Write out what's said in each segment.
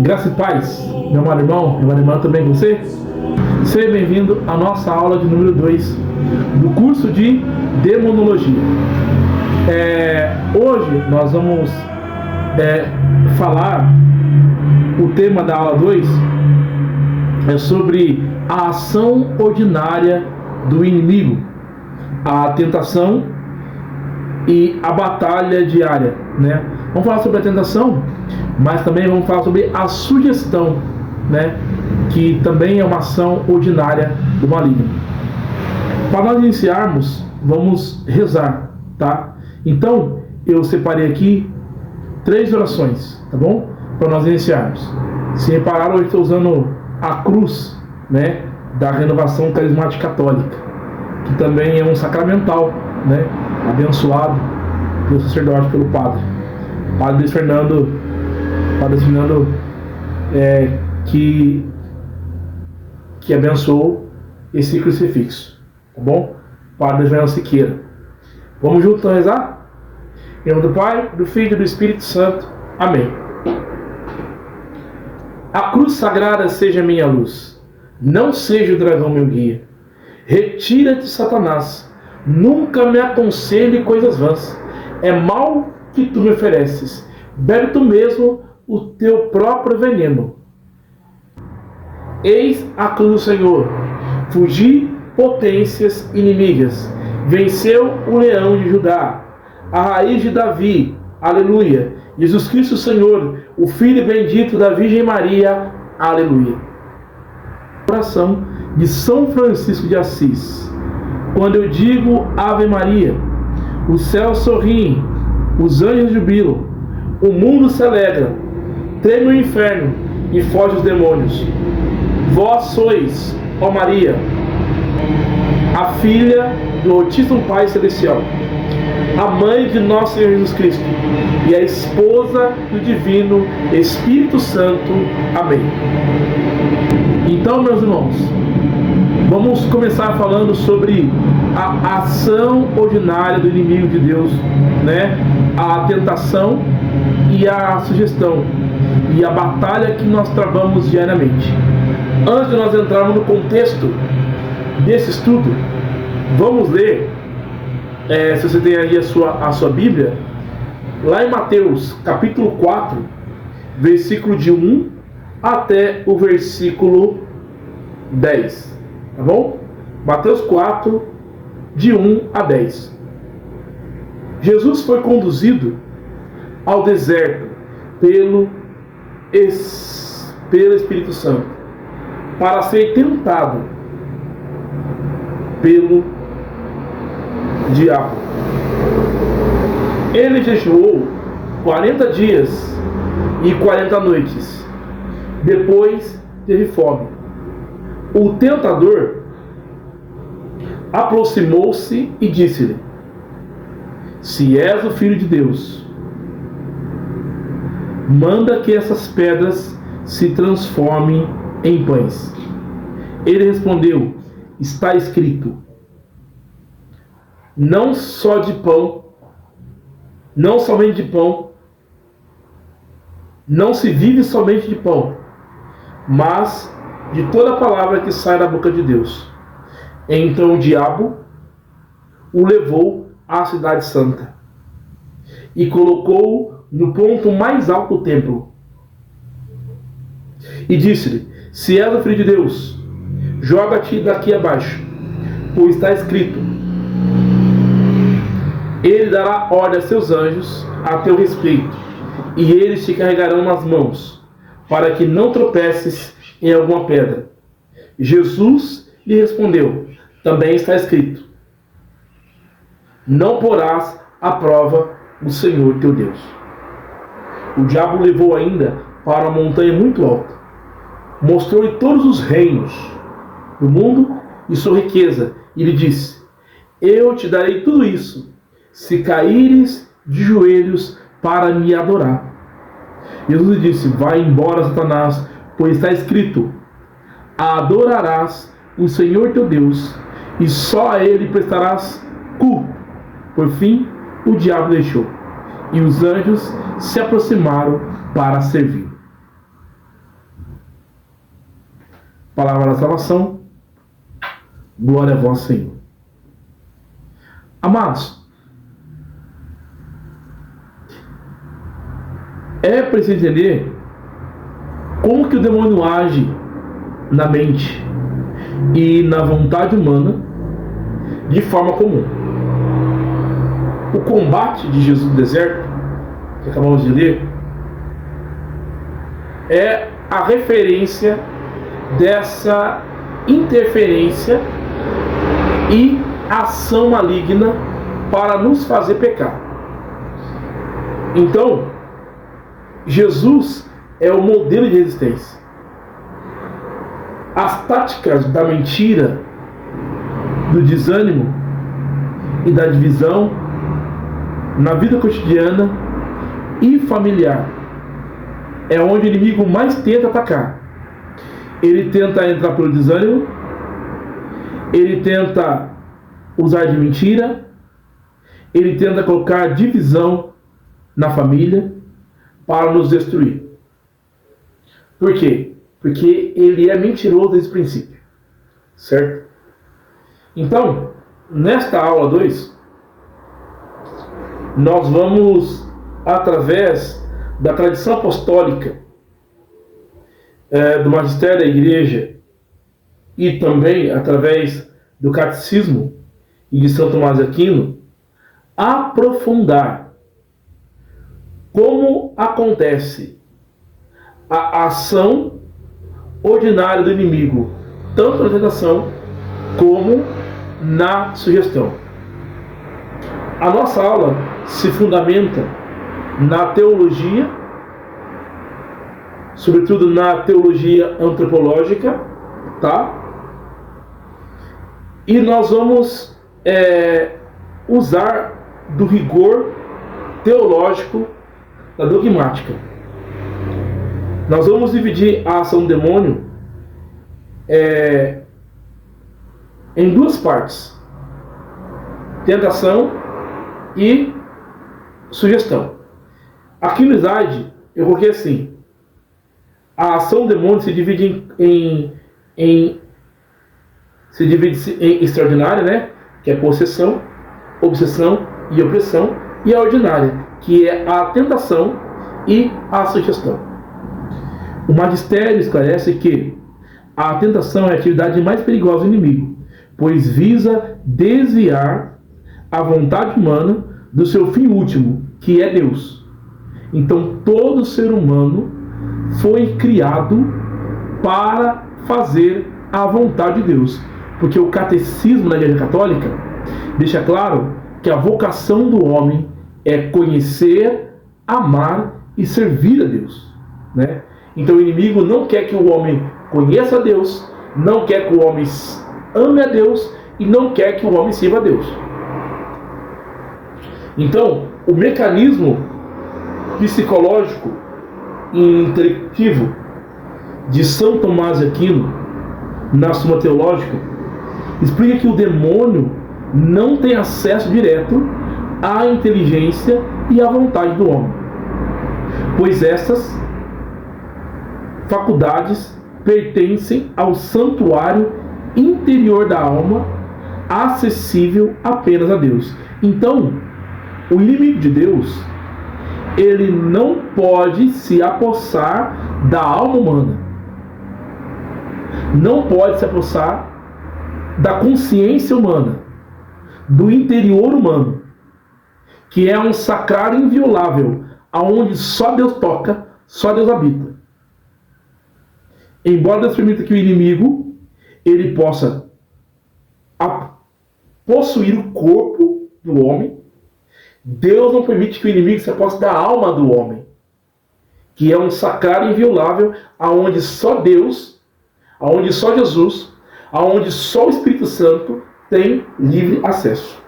Graça e paz, meu amado irmão, minha amada irmã, tudo bem com você? Seja bem-vindo à nossa aula de número 2 do curso de Demonologia. Hoje nós vamos falar, o tema da aula 2 é sobre a ação ordinária do inimigo, a tentação e a batalha diária, né? Vamos falar sobre a tentação, mas também vamos falar sobre a sugestão, né? Que também é uma ação ordinária do maligno. Para nós iniciarmos, vamos rezar, tá? Então, eu separei aqui 3 orações, tá bom? Para nós iniciarmos. Se repararam, eu estou usando a cruz, né? Da Renovação Carismática Católica, que também é um sacramental, né? Abençoado pelo sacerdote, pelo padre Luiz Fernando, que abençoou esse crucifixo, tá bom? Padre Luiz Fernando Siqueira. Vamos juntos rezar? Em nome do Pai, do Filho e do Espírito Santo. Amém. A cruz sagrada seja minha luz, não seja o dragão meu guia. Retira-te, Satanás, nunca me aconselhe coisas vãs. É mal que tu me ofereces, bebe tu mesmo o teu próprio veneno. Eis a cruz do Senhor, fugi potências inimigas, venceu o leão de Judá, a raiz de Davi, aleluia. Jesus Cristo Senhor, o Filho bendito da Virgem Maria, aleluia. Oração de São Francisco de Assis. Quando eu digo Ave Maria, os céus sorriem, os anjos jubilam, o mundo se alegra, treme o inferno e foge os demônios. Vós sois, ó Maria, a filha do Altíssimo Pai Celestial, a mãe de nosso Senhor Jesus Cristo e a esposa do Divino Espírito Santo. Amém. Então, meus irmãos, vamos começar falando sobre a ação ordinária do inimigo de Deus, né? A tentação e a sugestão e a batalha que nós travamos diariamente. Antes de nós entrarmos no contexto desse estudo, vamos ler, se você tem aí a sua Bíblia, lá em Mateus capítulo 4, versículo de 1 até o versículo 10, tá bom? Mateus 4, de 1 a 10. Jesus foi conduzido ao deserto pelo Espírito Santo para ser tentado pelo diabo. Ele jejuou 40 dias e 40 noites. Depois teve fome. O tentador aproximou-se e disse-lhe: se és o Filho de Deus, manda que essas pedras se transformem em pães. Ele respondeu: está escrito, não somente de pão, não se vive somente de pão, mas de toda palavra que sai da boca de Deus. Então o diabo o levou à cidade santa e colocou-o no ponto mais alto do templo. E disse-lhe: se és o filho de Deus, joga-te daqui abaixo, pois está escrito: ele dará ordem a seus anjos a teu respeito, e eles te carregarão nas mãos, para que não tropeces em alguma pedra. Jesus lhe respondeu: também está escrito: não porás à prova o Senhor teu Deus. O diabo o levou ainda para uma montanha muito alta, mostrou-lhe todos os reinos do mundo e sua riqueza, e lhe disse: eu te darei tudo isso, se caíres de joelhos para me adorar. Jesus lhe disse: vai embora, Satanás, pois está escrito: adorarás o Senhor teu Deus, e só a ele prestarás culto. Por fim, o diabo deixou, e os anjos se aproximaram para servir. Palavra da salvação. Glória a vós, Senhor. Amados, é preciso entender como que o demônio age na mente e na vontade humana de forma comum. O combate de Jesus no deserto, que acabamos de ler, é a referência dessa interferência e ação maligna para nos fazer pecar. Então, Jesus é o modelo de resistência. As táticas da mentira, do desânimo e da divisão na vida cotidiana e familiar é onde o inimigo mais tenta atacar. Ele tenta entrar pelo desânimo, ele tenta usar de mentira, ele tenta colocar divisão na família para nos destruir. Por quê? Porque ele é mentiroso desde o princípio, certo? Então, nesta aula 2, nós vamos, através da tradição apostólica, do magistério da igreja, e também através do catecismo e de São Tomás de Aquino, aprofundar como acontece a ação ordinária do inimigo, tanto na tentação como na sugestão. A nossa aula se fundamenta na teologia, sobretudo na teologia antropológica, tá? E nós vamos usar do rigor teológico da dogmática. Nós vamos dividir a ação do demônio em duas partes: tentação e sugestão. Aqui no slide eu coloquei assim: a ação do demônio se divide em extraordinária, né, que é possessão, obsessão e opressão, e a ordinária, que é a tentação e a sugestão. O magistério esclarece que a tentação é a atividade mais perigosa do inimigo, pois visa desviar a vontade humana do seu fim último, que é Deus. Então todo ser humano foi criado para fazer a vontade de Deus, porque o catecismo da Igreja Católica deixa claro que a vocação do homem é conhecer, amar e servir a Deus, né? Então o inimigo não quer que o homem conheça a Deus, não quer que o homem ame a Deus e não quer que o homem sirva a Deus. Então, o mecanismo psicológico e intelectivo de São Tomás de Aquino, na Suma Teológica, explica que o demônio não tem acesso direto à inteligência e à vontade do homem, pois essas faculdades pertencem ao santuário interior da alma, acessível apenas a Deus. Então, o inimigo de Deus, ele não pode se apossar da alma humana, não pode se apossar da consciência humana, do interior humano, que é um sacrário inviolável, aonde só Deus toca, só Deus habita. Embora Deus permita que o inimigo ele possa possuir o corpo do homem, Deus não permite que o inimigo se aposse da alma do homem, que é um sacrário inviolável, aonde só Deus, aonde só Jesus, aonde só o Espírito Santo tem livre acesso.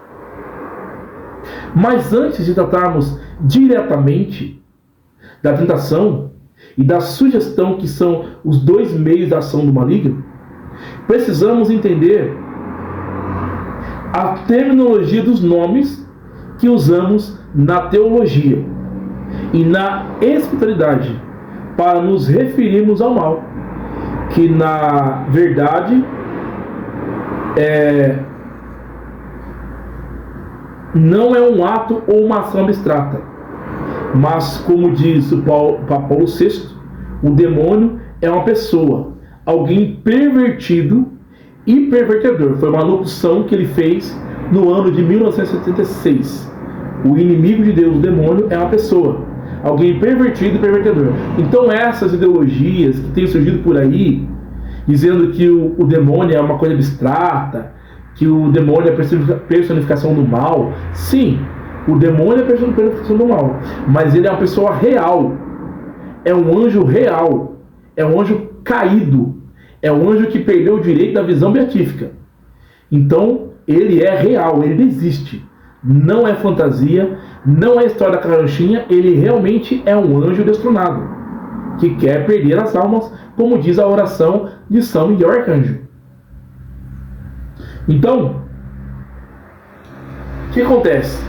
Mas antes de tratarmos diretamente da tentação e da sugestão, que são os dois meios da ação do maligno, precisamos entender a terminologia dos nomes que usamos na teologia e na espiritualidade para nos referirmos ao mal, que na verdade não é um ato ou uma ação abstrata, mas, como diz o Papa Paulo VI, o demônio é uma pessoa, alguém pervertido e pervertedor. Foi uma locução que ele fez no ano de 1976. O inimigo de Deus, o demônio, é uma pessoa, alguém pervertido e pervertedor. Então essas ideologias que têm surgido por aí, dizendo que o demônio é uma coisa abstrata, que o demônio é a personificação do mal. Sim, o demônio é a personificação do mal, mas ele é uma pessoa real, é um anjo real, é um anjo caído, é um anjo que perdeu o direito da visão beatífica. Então ele é real, ele existe, não é fantasia, não é história da carochinha, ele realmente é um anjo destronado, que quer perder as almas, como diz a oração de São Miguel Arcanjo. Então, o que acontece?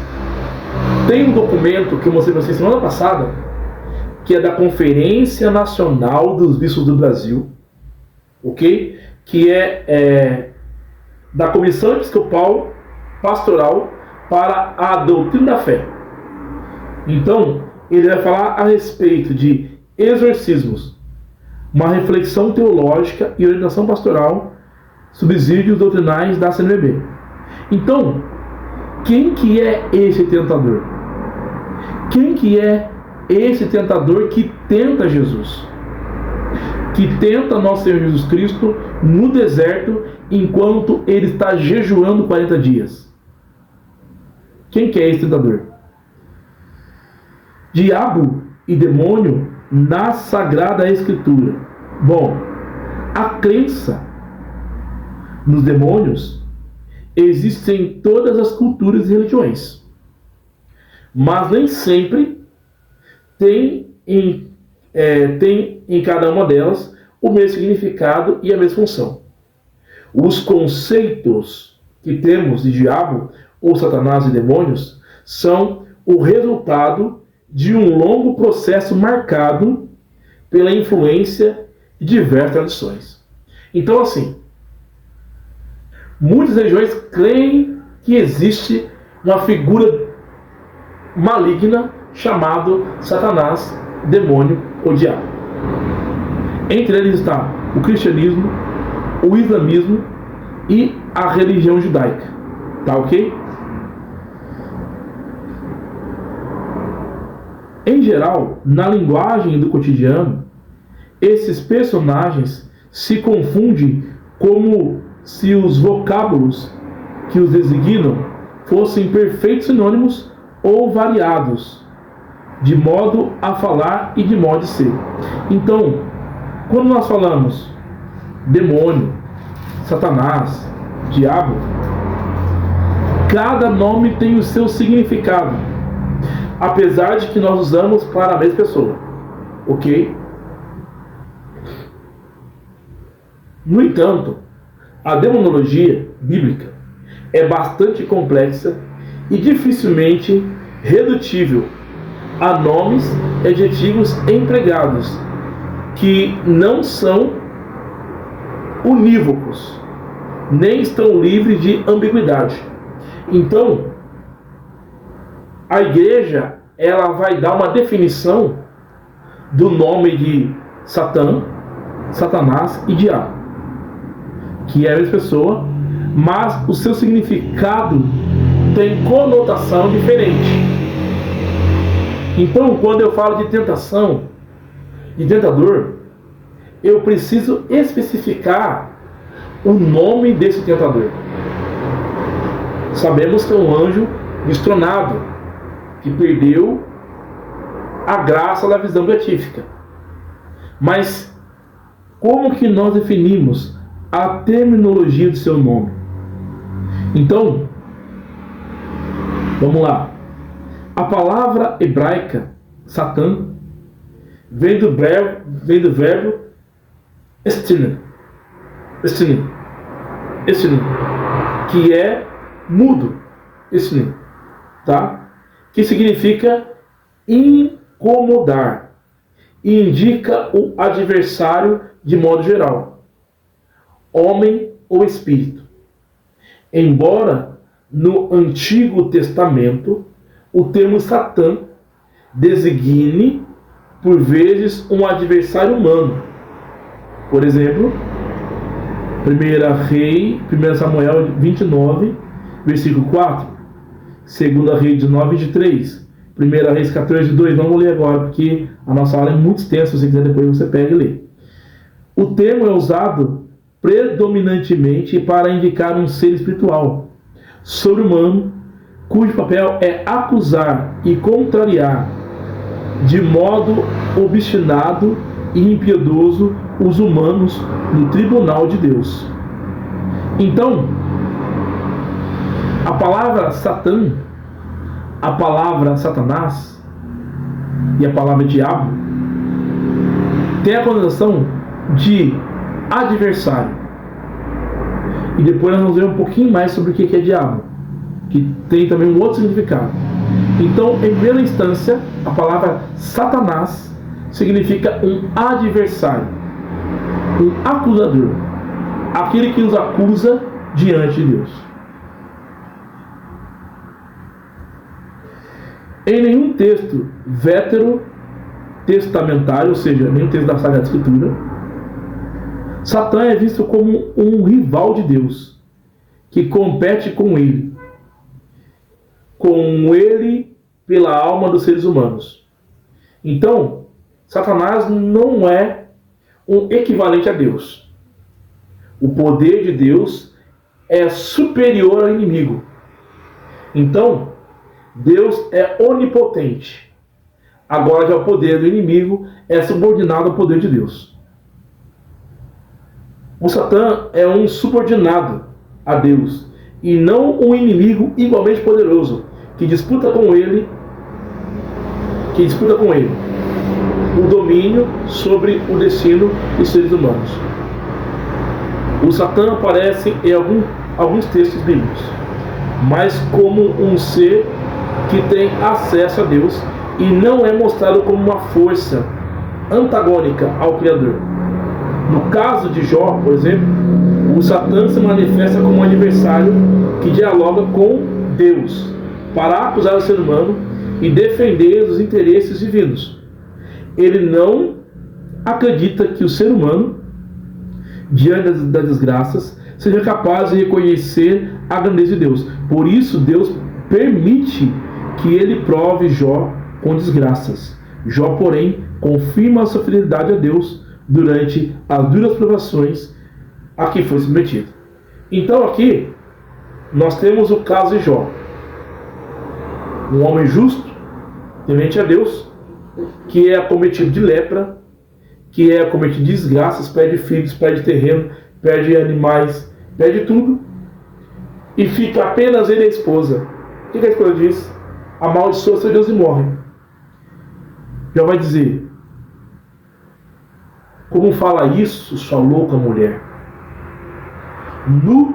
Tem um documento que eu mostrei para vocês semana passada, que é da Conferência Nacional dos Bispos do Brasil, ok? Que é da Comissão Episcopal Pastoral para a Doutrina da Fé. Então, ele vai falar a respeito de exorcismos, uma reflexão teológica e orientação pastoral, subsídios doutrinais da CNBB. Então, quem que é esse tentador? Quem que é esse tentador que tenta Jesus? Que tenta nosso Senhor Jesus Cristo no deserto enquanto ele está jejuando 40 dias. Quem que é esse tentador? Diabo e demônio na Sagrada Escritura. Bom, a crença nos demônios existe em todas as culturas e religiões, mas nem sempre tem em cada uma delas o mesmo significado e a mesma função. Os conceitos que temos de diabo ou Satanás e demônios são o resultado de um longo processo marcado pela influência de diversas tradições. Então, assim, muitas religiões creem que existe uma figura maligna chamado Satanás, demônio ou diabo. Entre eles está o cristianismo, o islamismo e a religião judaica. Tá ok? Em geral, na linguagem do cotidiano, esses personagens se confundem como se os vocábulos que os designam fossem perfeitos sinônimos ou variados, de modo a falar e de modo de ser. Então, quando nós falamos demônio, Satanás, diabo, cada nome tem o seu significado, apesar de que nós usamos para a mesma pessoa, ok? No entanto, a demonologia bíblica é bastante complexa e dificilmente redutível a nomes e adjetivos empregados que não são unívocos, nem estão livres de ambiguidade. Então, a igreja, ela vai dar uma definição do nome de Satã, Satanás e Diabo, que é a mesma pessoa, mas o seu significado tem conotação diferente. Então, quando eu falo de tentação, de tentador, eu preciso especificar o nome desse tentador. Sabemos que é um anjo destronado, que perdeu a graça da visão beatífica. Mas como que nós definimos a terminologia do seu nome? Então, vamos lá. A palavra hebraica Satã vem do verbo estin, que é mudo, tá? Que significa incomodar e indica o adversário de modo geral, homem ou espírito. Embora no Antigo Testamento o termo Satã designe por vezes um adversário humano. Por exemplo, 1 Samuel 29, versículo 4, 2 Reis 19, 23, 1 Reis 14, 2, não vou ler agora porque a nossa aula é muito extensa, se você quiser depois você pega e lê. O termo é usado predominantemente para indicar um ser espiritual, sobre-humano, cujo papel é acusar e contrariar de modo obstinado e impiedoso os humanos no tribunal de Deus. Então, a palavra Satã, a palavra Satanás e a palavra diabo tem a conotação de adversário. E depois nós vamos ver um pouquinho mais sobre o que é diabo, que tem também um outro significado. Então, em primeira instância, a palavra Satanás significa um adversário, um acusador, aquele que nos acusa diante de Deus. Em nenhum texto veterotestamentário, ou seja, nenhum texto da Sagrada Escritura, Satã é visto como um rival de Deus, que compete com ele pela alma dos seres humanos. Então, Satanás não é um equivalente a Deus. O poder de Deus é superior ao inimigo. Então, Deus é onipotente. Agora já o poder do inimigo é subordinado ao poder de Deus. O Satã é um subordinado a Deus e não um inimigo igualmente poderoso que disputa com ele o domínio sobre o destino dos seres humanos. O Satã aparece em alguns textos bíblicos, mas como um ser que tem acesso a Deus e não é mostrado como uma força antagônica ao Criador. No caso de Jó, por exemplo, o Satã se manifesta como um adversário que dialoga com Deus para acusar o ser humano e defender os interesses divinos. Ele não acredita que o ser humano, diante das desgraças, seja capaz de reconhecer a grandeza de Deus. Por isso, Deus permite que ele prove Jó com desgraças. Jó, porém, confirma a sua fidelidade a Deus durante as duras provações a que foi submetido. Então aqui nós temos o caso de Jó, um homem justo, temente a Deus, que é acometido de lepra, que é acometido de desgraças, perde filhos, perde terreno, perde animais, perde tudo, e fica apenas ele e a esposa. O que a esposa diz? Amaldiçoa seu Deus e morre. Jó vai dizer: como fala isso, sua louca mulher? Nu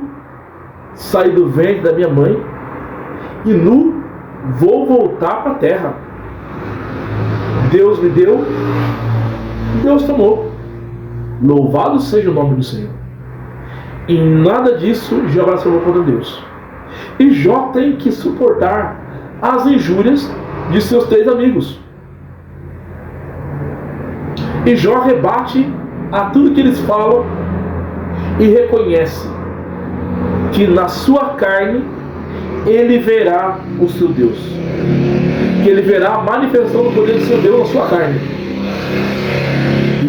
saí do ventre da minha mãe e nu vou voltar para a terra. Deus me deu, Deus tomou. Louvado seja o nome do Senhor. Em nada disso Jó blasfemou contra Deus. E Jó tem que suportar as injúrias de seus 3 amigos. E Jó rebate a tudo que eles falam e reconhece que na sua carne ele verá o seu Deus, que ele verá a manifestação do poder do seu Deus na sua carne.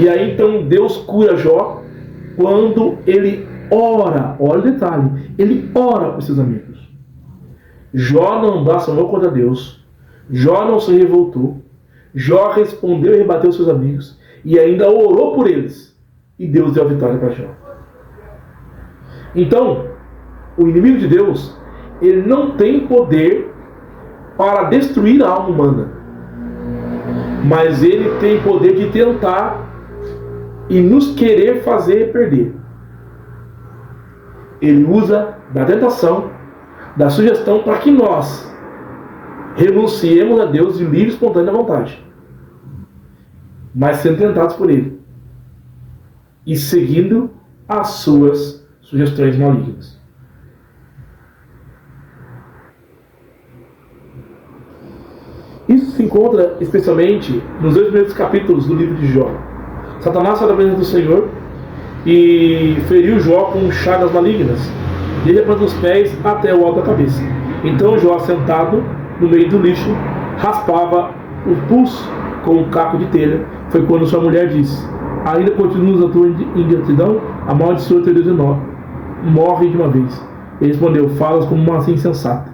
E aí então Deus cura Jó quando ele ora. Olha o detalhe, ele ora por seus amigos. Jó não blasfemou contra Deus, Jó não se revoltou, Jó respondeu e rebateu seus amigos e ainda orou por eles, e Deus deu a vitória para Jó. Então, o inimigo de Deus, ele não tem poder para destruir a alma humana, mas ele tem poder de tentar e nos querer fazer perder. Ele usa da tentação, da sugestão, para que nós renunciemos a Deus de livre e espontânea vontade, mas sendo tentados por ele e seguindo as suas sugestões malignas. Isso se encontra especialmente nos 2 primeiros capítulos do livro de Jó. Satanás saiu da presença do Senhor e feriu Jó com chagas malignas, desde a planta dos pés até o alto da cabeça. Então Jó, sentado no meio do lixo, raspava o pulso com um caco de telha. Foi quando sua mulher disse: ainda continuas a tua ingratidão? Amaldiçoa teu Deus e morre de uma vez. Ele respondeu: falas como uma assim insensata.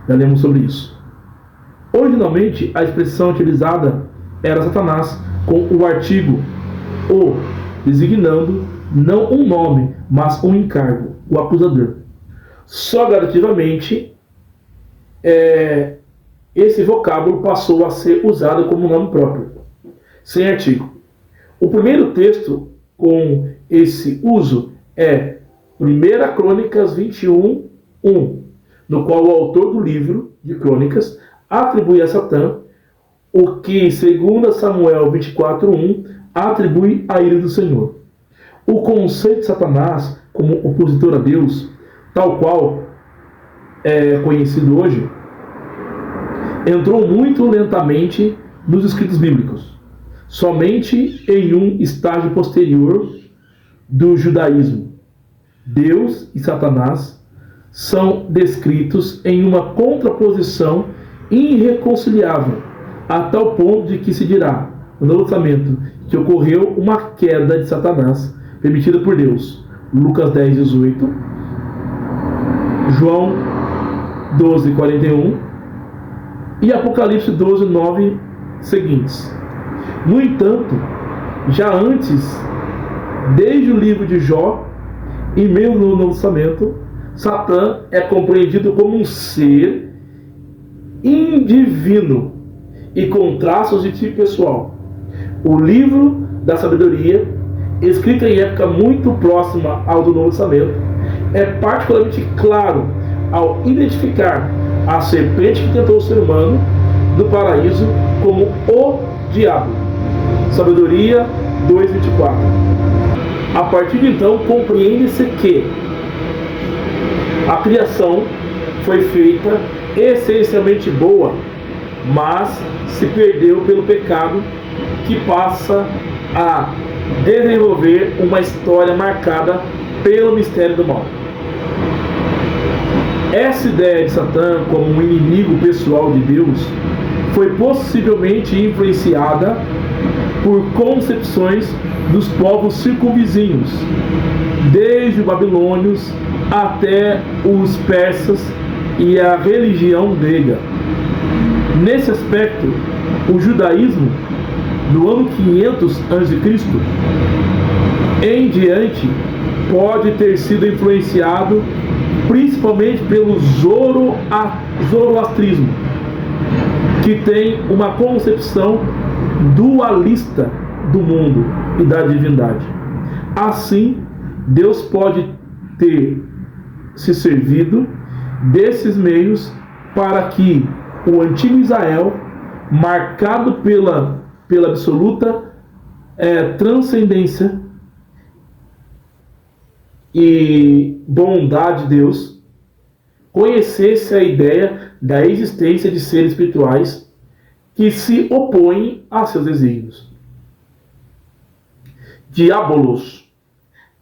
Já lemos sobre isso. Originalmente, a expressão utilizada era Satanás, com o artigo o, designando não um nome, mas um encargo, o acusador. Só gradativamente, esse vocábulo passou a ser usado como nome próprio, sem artigo. O primeiro texto com esse uso é 1 Crônicas 21, 1, no qual o autor do livro de Crônicas atribui a Satã o que, 2 Samuel 24, 1, atribui à ira do Senhor. O conceito de Satanás como opositor a Deus, tal qual é conhecido hoje, entrou muito lentamente nos escritos bíblicos, somente em um estágio posterior do judaísmo. Deus e Satanás são descritos em uma contraposição irreconciliável, a tal ponto de que se dirá, no Novo Testamento, que ocorreu uma queda de Satanás, permitida por Deus. Lucas 10, 18, João 12, 41 e Apocalipse 12, 9 seguintes. No entanto, já antes, desde o livro de Jó, e mesmo no Novo Testamento, Satã é compreendido como um ser indivino e com traços de tipo pessoal. O livro da sabedoria, escrito em época muito próxima ao do Novo Testamento, é particularmente claro ao identificar a serpente que tentou o ser humano do paraíso como o diabo. Sabedoria 2:24. A partir de então, compreende-se que a criação foi feita essencialmente boa, mas se perdeu pelo pecado, que passa a desenvolver uma história marcada pelo mistério do mal. Essa ideia de Satã como um inimigo pessoal de Deus foi possivelmente influenciada por concepções dos povos circunvizinhos, desde os babilônios até os persas e a religião grega. Nesse aspecto, o judaísmo, no ano 500 a.C. em diante, pode ter sido influenciado principalmente pelo zoroastrismo, que tem uma concepção dualista do mundo e da divindade. Assim, Deus pode ter se servido desses meios para que o antigo Israel, marcado pela absoluta transcendência e bondade de Deus, conhecesse a ideia da existência de seres espirituais que se opõem a seus desígnios. Diabolos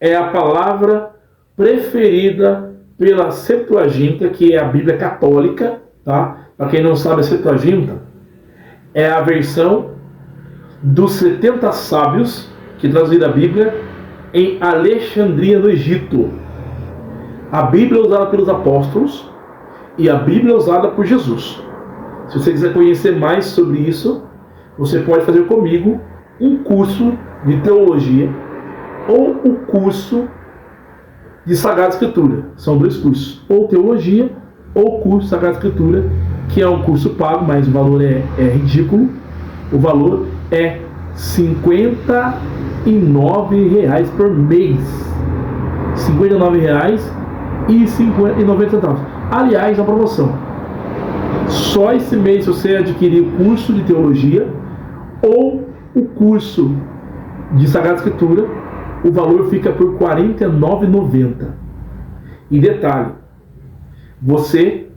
é a palavra preferida pela Septuaginta, que é a Bíblia católica, tá? Para quem não sabe, a Septuaginta é a versão dos 70 sábios que traduziram a Bíblia em Alexandria, no Egito. A Bíblia é usada pelos apóstolos e a Bíblia é usada por Jesus. Se você quiser conhecer mais sobre isso, você pode fazer comigo um curso de teologia ou o curso de Sagrada Escritura. São dois cursos, ou teologia ou curso de Sagrada Escritura, que é um curso pago, mas o valor é ridículo. O valor é R$ 59,00 por mês. R$ 59,90. Aliás, a promoção. Só esse mês, se você adquirir o curso de teologia ou o curso de Sagrada Escritura, o valor fica por R$ 49,90. E detalhe, você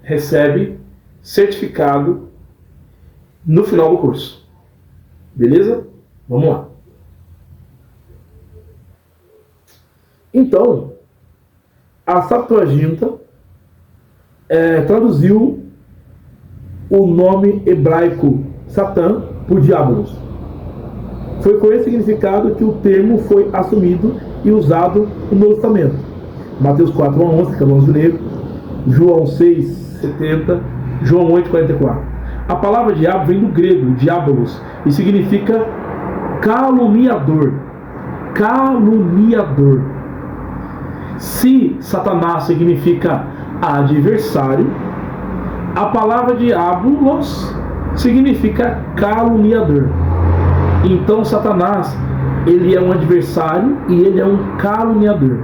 recebe certificado no final do curso. Beleza? Vamos lá. Então, a Septuaginta traduziu o nome hebraico Satã por diabolos. Foi com esse significado que o termo foi assumido e usado no Novo Testamento. Mateus 4:11, que acabamos de ler, João 6:70, João 8:44. A palavra diabo vem do grego, diabolos, e significa caluniador. Caluniador. Se Satanás significa adversário, a palavra diabolos significa caluniador. Então Satanás, ele é um adversário e ele é um caluniador.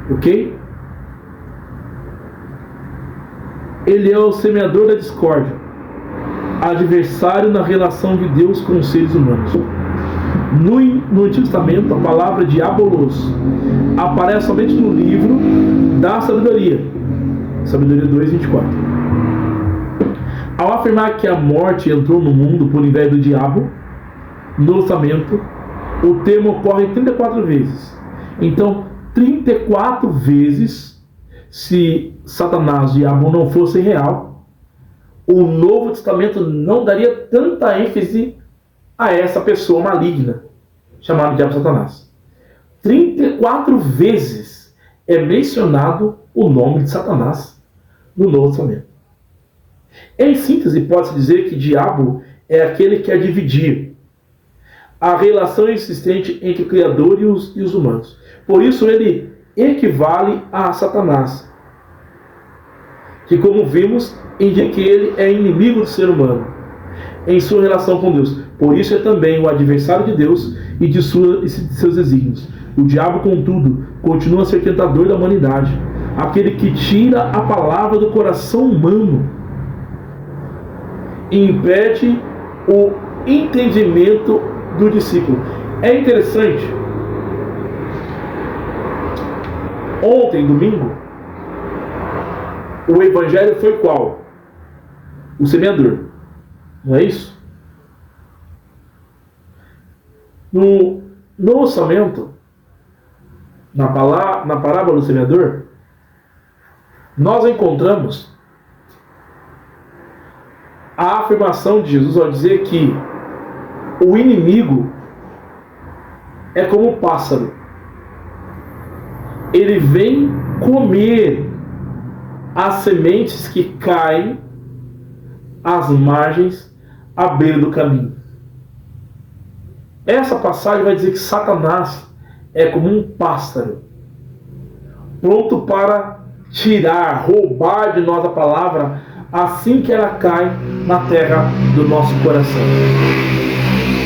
Ok? Ele é o semeador da discórdia, adversário na relação de Deus com os seres humanos. No Antigo Testamento, a palavra diabolos aparece somente no livro da sabedoria, Sabedoria 2:24. Ao afirmar que a morte entrou no mundo por invés do diabo, no Testamento, o termo ocorre 34 vezes. Então, 34 vezes, se Satanás, diabo, não fosse real, o Novo Testamento não daria tanta ênfase a essa pessoa maligna, chamada diabo Satanás. 34 vezes é mencionado o nome de Satanás no Novo Testamento. Em síntese, pode-se dizer que diabo é aquele que quer dividir a relação existente entre o Criador e os humanos. Por isso ele equivale a Satanás, que, como vimos, indica que ele é inimigo do ser humano em sua relação com Deus. Por isso é também o adversário de Deus e de seus desígnios. O diabo, contudo, continua a ser tentador da humanidade, aquele que tira a palavra do coração humano e impede o entendimento do discípulo. É interessante. Ontem, domingo, o evangelho foi qual? O semeador. Não é isso? No orçamento, na parábola do semeador, nós encontramos a afirmação de Jesus ao dizer que o inimigo é como um pássaro. Ele vem comer as sementes que caem às margens, à beira do caminho. Essa passagem vai dizer que Satanás é como um pássaro, pronto para tirar, roubar de nós a palavra assim que ela cai na terra do nosso coração.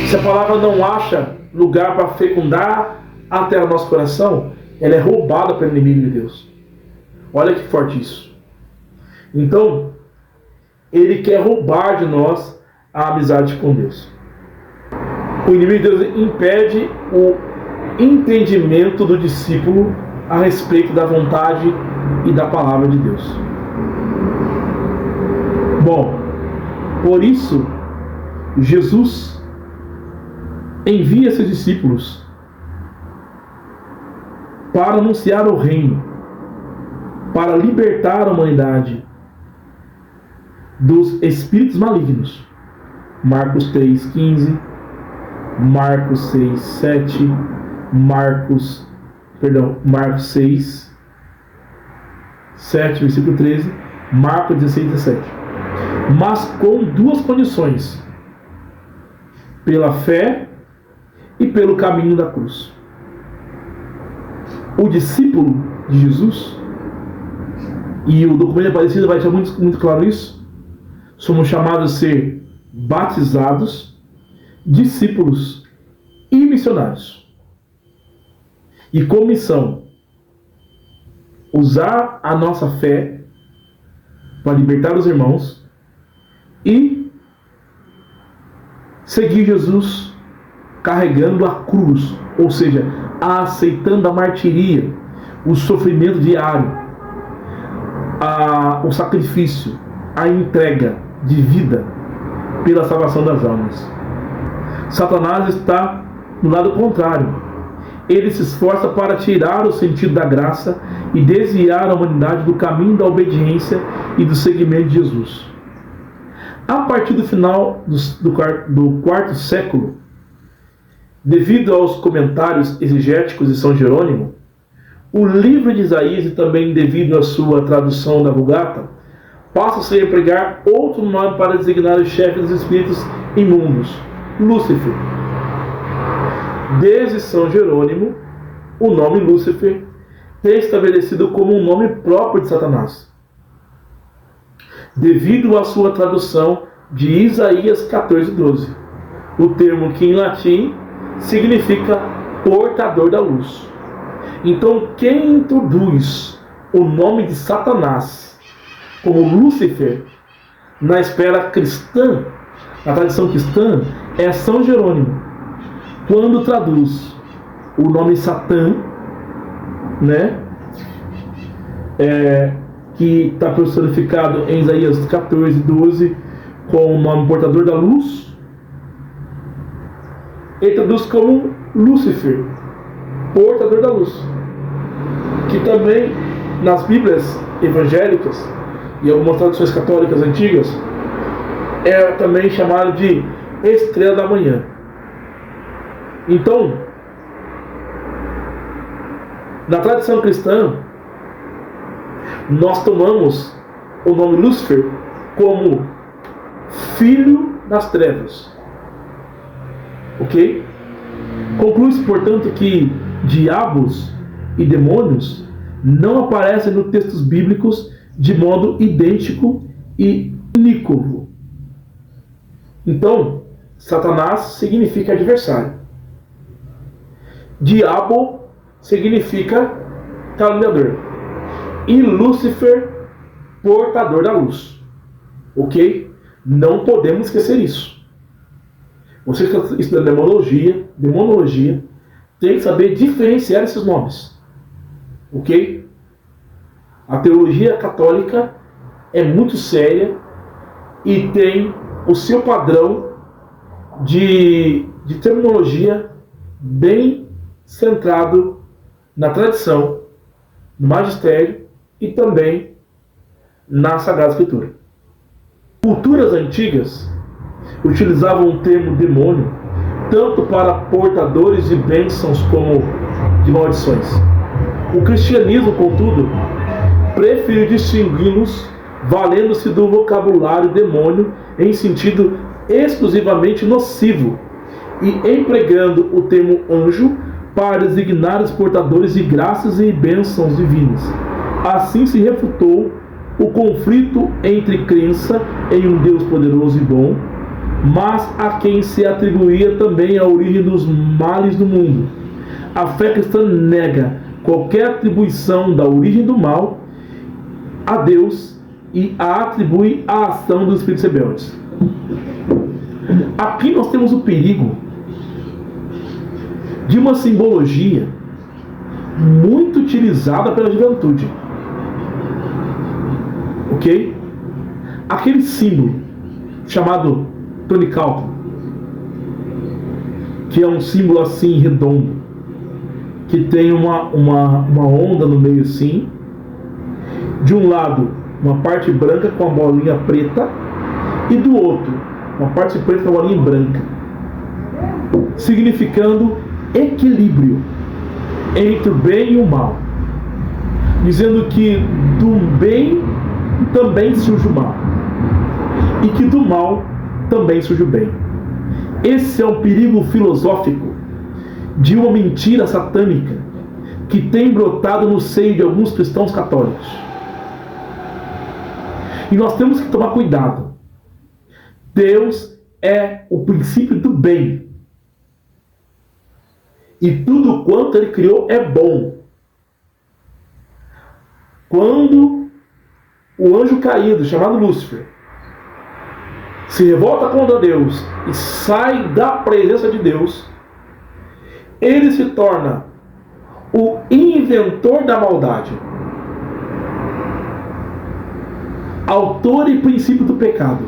Se a palavra não acha lugar para fecundar a terra do nosso coração, ela é roubada pelo inimigo de Deus. Olha que forte isso. Então, ele quer roubar de nós a amizade com Deus. O inimigo de Deus impede entendimento do discípulo a respeito da vontade e da palavra de Deus. Bom, por isso, Jesus envia seus discípulos para anunciar o reino, para libertar a humanidade dos espíritos malignos. Marcos 3,15, Marcos 6, 6, 7, versículo 13, Marcos 16, 17. Mas com duas condições: pela fé e pelo caminho da cruz. O discípulo de Jesus, e o documento Aparecida vai deixar muito claro isso, somos chamados a ser batizados, discípulos e missionários. E com missão, usar a nossa fé para libertar os irmãos e seguir Jesus carregando a cruz, ou seja, aceitando a martiria, o sofrimento diário, o sacrifício, a entrega de vida pela salvação das almas. Satanás está no lado contrário. Ele se esforça para tirar o sentido da graça e desviar a humanidade do caminho da obediência e do seguimento de Jesus. A partir do final do quarto século, devido aos comentários exegéticos de São Jerônimo, o livro de Isaías, e também devido à sua tradução da Vulgata, passa-se a empregar outro nome para designar o chefe dos espíritos imundos, Lúcifer. Desde São Jerônimo, o nome Lúcifer é estabelecido como um nome próprio de Satanás, devido à sua tradução de Isaías 14:12, o termo que em latim significa portador da luz. Então, quem introduz o nome de Satanás como Lúcifer na esfera cristã, na tradição cristã, é São Jerônimo, quando traduz o nome Satã, né, que está personificado em Isaías 14:12 com o nome portador da luz. Ele traduz como Lúcifer, portador da luz, que também nas Bíblias evangélicas e algumas traduções católicas antigas é também chamado de estrela da manhã. Então, na tradição cristã, nós tomamos o nome Lúcifer como filho das trevas. Ok? Conclui-se, portanto, que diabos e demônios não aparecem nos textos bíblicos de modo idêntico e unívoco. Então, Satanás significa adversário. Diabo significa caluniador. E Lúcifer, portador da luz. Ok? Não podemos esquecer isso. Você que está estudando demonologia, tem que saber diferenciar esses nomes. Ok? A teologia católica é muito séria e tem o seu padrão de terminologia bem centrado na tradição, no magistério e também na Sagrada Escritura. Culturas antigas utilizavam o termo demônio tanto para portadores de bênçãos como de maldições. O cristianismo, contudo, preferiu distingui-los valendo-se do vocabulário demônio em sentido exclusivamente nocivo e empregando o termo anjo para designar os portadores de graças e bênçãos divinas. Assim se refutou o conflito entre crença em um Deus poderoso e bom, mas a quem se atribuía também a origem dos males do mundo. A fé cristã nega qualquer atribuição da origem do mal a Deus e a atribui à ação dos espíritos rebeldes. Aqui nós temos o perigo de uma simbologia muito utilizada pela juventude. Ok? Aquele símbolo chamado Tony Calton, que é um símbolo assim redondo, que tem uma onda no meio assim, de um lado uma parte branca com a bolinha preta e do outro uma parte preta com a bolinha branca, significando equilíbrio entre o bem e o mal, dizendo que do bem também surge o mal e que do mal também surge o bem. Esse é o perigo filosófico de uma mentira satânica que tem brotado no seio de alguns cristãos católicos. E nós temos que tomar cuidado. Deus é o princípio do bem. E tudo quanto Ele criou é bom. Quando o anjo caído, chamado Lúcifer, se revolta contra Deus e sai da presença de Deus, ele se torna o inventor da maldade, autor e princípio do pecado.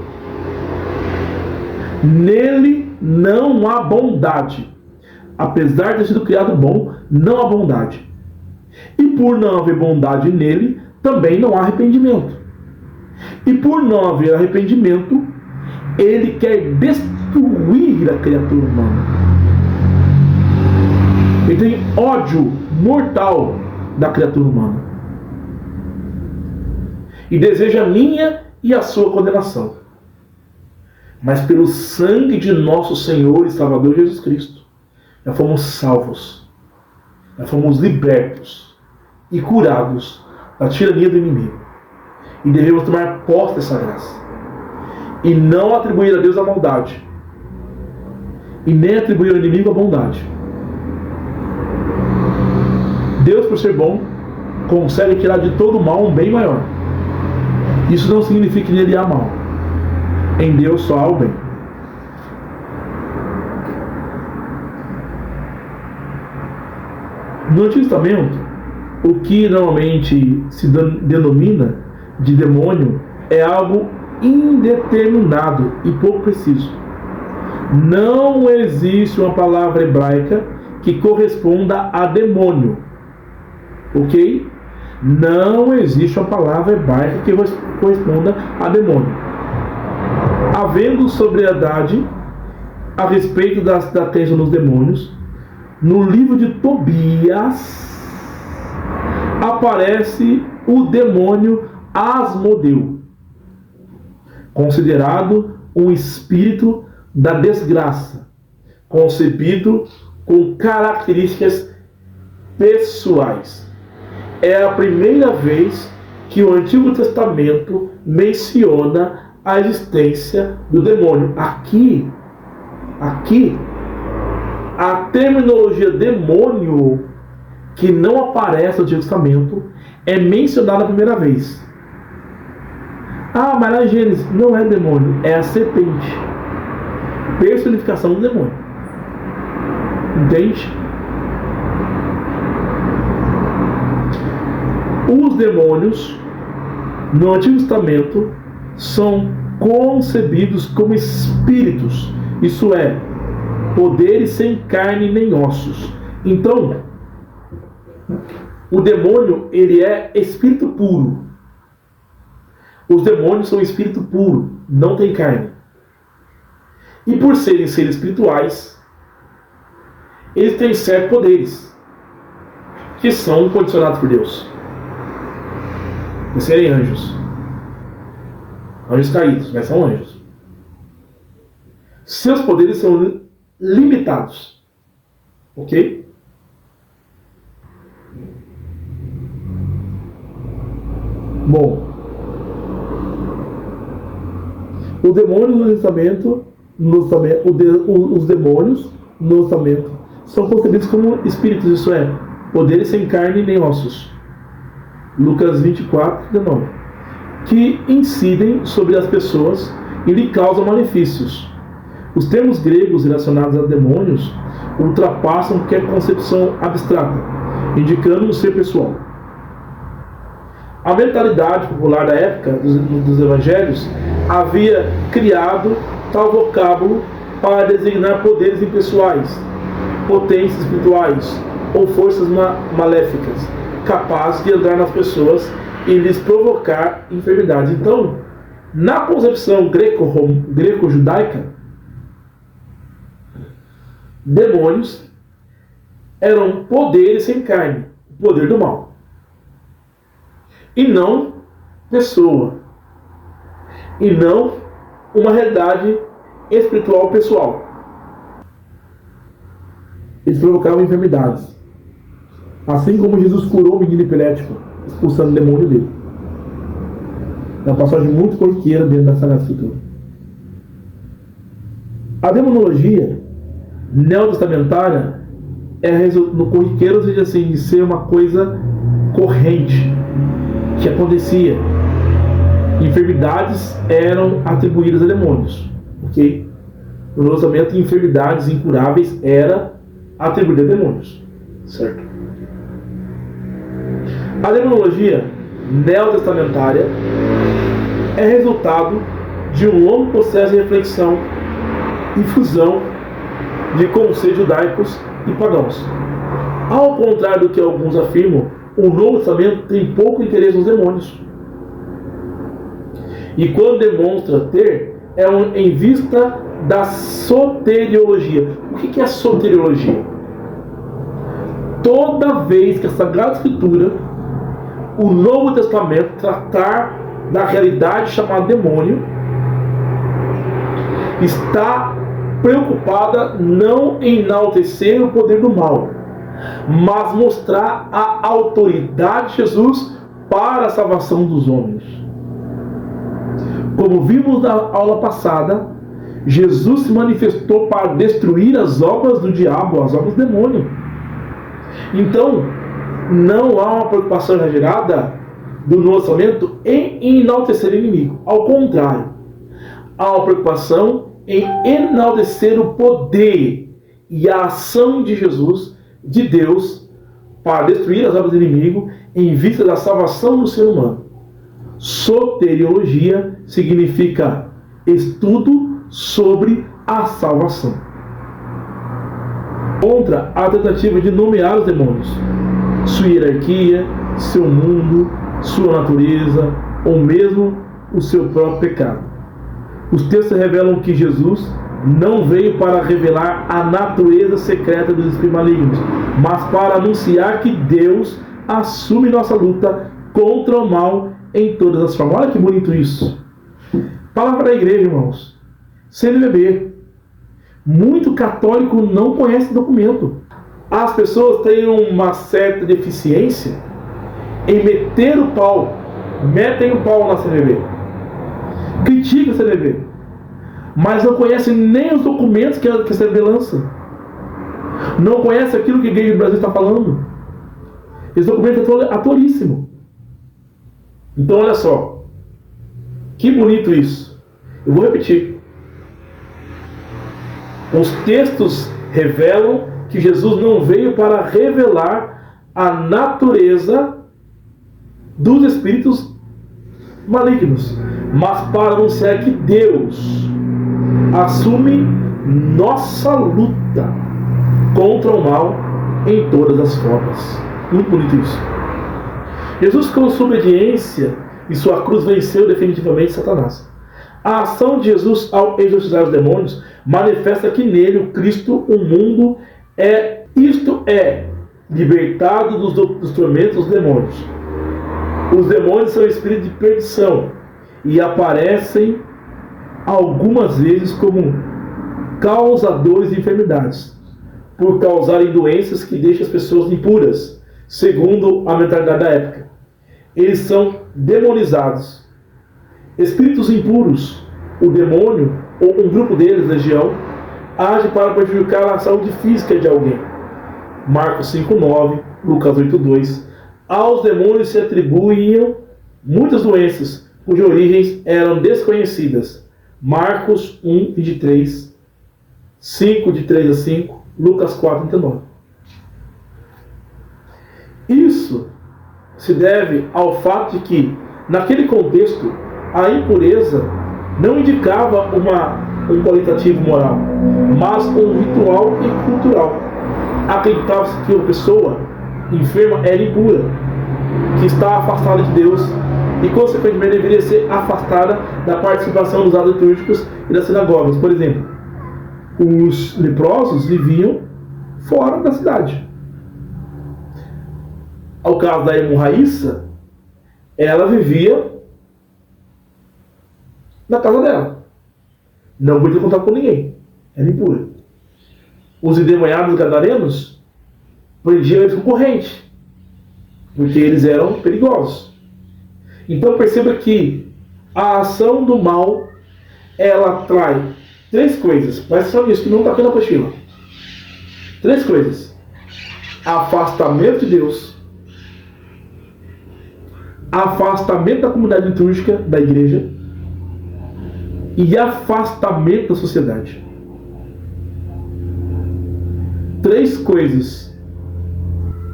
Nele não há bondade. Apesar de ter sido criado bom, não há bondade. E por não haver bondade nele, também não há arrependimento. E por não haver arrependimento, ele quer destruir a criatura humana. Ele tem ódio mortal da criatura humana. E deseja a minha e a sua condenação. Mas pelo sangue de nosso Senhor e Salvador Jesus Cristo, já fomos salvos, já fomos libertos e curados da tirania do inimigo. E devemos tomar posse dessa graça. E não atribuir a Deus a maldade. E nem atribuir ao inimigo a bondade. Deus, por ser bom, consegue tirar de todo mal um bem maior. Isso não significa que nele há mal. Em Deus só há o bem. No Antigo Testamento, o que normalmente se denomina de demônio é algo indeterminado e pouco preciso. Não existe uma palavra hebraica que corresponda a demônio. Ok? Não existe uma palavra hebraica que corresponda a demônio. Havendo sobriedade a respeito da crença nos demônios, no livro de Tobias aparece o demônio Asmodeu, considerado um espírito da desgraça, concebido com características pessoais. É a primeira vez que o Antigo Testamento menciona a existência do demônio. Aqui, a terminologia demônio, que não aparece no Antigo Testamento, é mencionada a primeira vez. Ah, mas lá em Gênesis não é demônio, é a serpente. Personificação do demônio. Entende? Os demônios no Antigo Testamento são concebidos como espíritos, isso é, poderes sem carne nem ossos. Então, o demônio, ele é espírito puro. Os demônios são espírito puro, não tem carne. E por serem seres espirituais, eles têm certos poderes que são condicionados por Deus. Por serem anjos. Anjos caídos, mas são anjos. Seus poderes são limitados. Ok? Bom, o demônio no Testamento, os demônios no Testamento são concebidos como espíritos, isso é, poderes sem carne nem ossos. Lucas 24, 19. Que incidem sobre as pessoas e lhe causam malefícios. Os termos gregos relacionados a demônios ultrapassam qualquer concepção abstrata, indicando um ser pessoal. A mentalidade popular da época dos evangelhos havia criado tal vocábulo para designar poderes impessoais, potências espirituais ou forças maléficas, capazes de entrar nas pessoas e lhes provocar enfermidades. Então, na concepção greco-judaica, demônios eram poderes sem carne, o poder do mal, e não pessoa, e não uma realidade espiritual pessoal. Eles provocavam enfermidades, assim como Jesus curou o menino epilético, expulsando o demônio dele. É uma passagem muito corriqueira dentro da Sagrada Escritura. A demonologia neotestamentária no corriqueiro, seja assim, de ser uma coisa corrente que acontecia. Enfermidades eram atribuídas a demônios, ok? No Novo Testamento, enfermidades incuráveis era atribuída a demônios, certo? A demonologia neotestamentária é resultado de um longo processo de reflexão e fusão de conceitos judaicos e pagãos. Ao contrário do que alguns afirmam, o Novo Testamento tem pouco interesse nos demônios. E quando demonstra ter, em vista da soteriologia. O que é a soteriologia? Toda vez que a Sagrada Escritura, o Novo Testamento, tratar da realidade chamada demônio, está preocupada não em enaltecer o poder do mal, mas mostrar a autoridade de Jesus para a salvação dos homens. Como vimos na aula passada, Jesus se manifestou para destruir as obras do diabo, as obras do demônio. Então, não há uma preocupação exagerada do Novo Testamento em enaltecer o inimigo. Ao contrário, há uma preocupação em enaltecer o poder e a ação de Jesus, de Deus, para destruir as obras do inimigo em vista da salvação do ser humano. Soteriologia significa estudo sobre a salvação. Contra a tentativa de nomear os demônios, sua hierarquia, seu mundo, sua natureza, ou mesmo o seu próprio pecado. Os textos revelam que Jesus não veio para revelar a natureza secreta dos espíritos malignos, mas para anunciar que Deus assume nossa luta contra o mal em todas as formas. Olha que bonito isso. Palavra da igreja, irmãos. CNBB. Muito católico não conhece o documento. As pessoas têm uma certa deficiência em meter o pau. Metem o pau na CNBB. Criticam a CNBB. Mas não conhecem nem os documentos que a CNBB lança. Não conhecem aquilo que a Igreja do Brasil está falando. Esse documento é atualíssimo. Então, olha só. Que bonito isso. Eu vou repetir. Os textos revelam que Jesus não veio para revelar a natureza dos espíritos malignos, mas para anunciar que Deus assume nossa luta contra o mal em todas as formas. Muito bonito isso. Jesus, com sua obediência e sua cruz, venceu definitivamente Satanás. A ação de Jesus ao exorcizar os demônios manifesta que nele, o Cristo, o mundo é libertado dos tormentos dos demônios. Os demônios são espíritos de perdição e aparecem algumas vezes como causadores de enfermidades, por causarem doenças que deixam as pessoas impuras, segundo a mentalidade da época. Eles são demonizados. Espíritos impuros, o demônio, ou um grupo deles, legião, age para prejudicar a saúde física de alguém. Marcos 5,9, Lucas 8,2. Aos demônios se atribuíam muitas doenças, cujas origens eram desconhecidas. Marcos 1, 23, 5, de 3 a 5, Lucas 4:39. Isso se deve ao fato de que, naquele contexto, a impureza não indicava um qualitativo moral, mas um ritual e cultural. Acreditava-se que a pessoa enferma era impura, que está afastada de Deus e, consequentemente, deveria ser afastada da participação dos atos litúrgicos e das sinagogas. Por exemplo, os leprosos viviam fora da cidade. Ao caso da hemorraíça, ela vivia na casa dela. Não podia contar com ninguém. Era impura. Os endemoniados gadarenos prendiam eles com corrente, porque eles eram perigosos. Então perceba que a ação do mal, ela traz três coisas. Presta atenção nisso, que não está aqui na apostila. Três coisas: afastamento de Deus, afastamento da comunidade litúrgica da igreja e afastamento da sociedade. Três coisas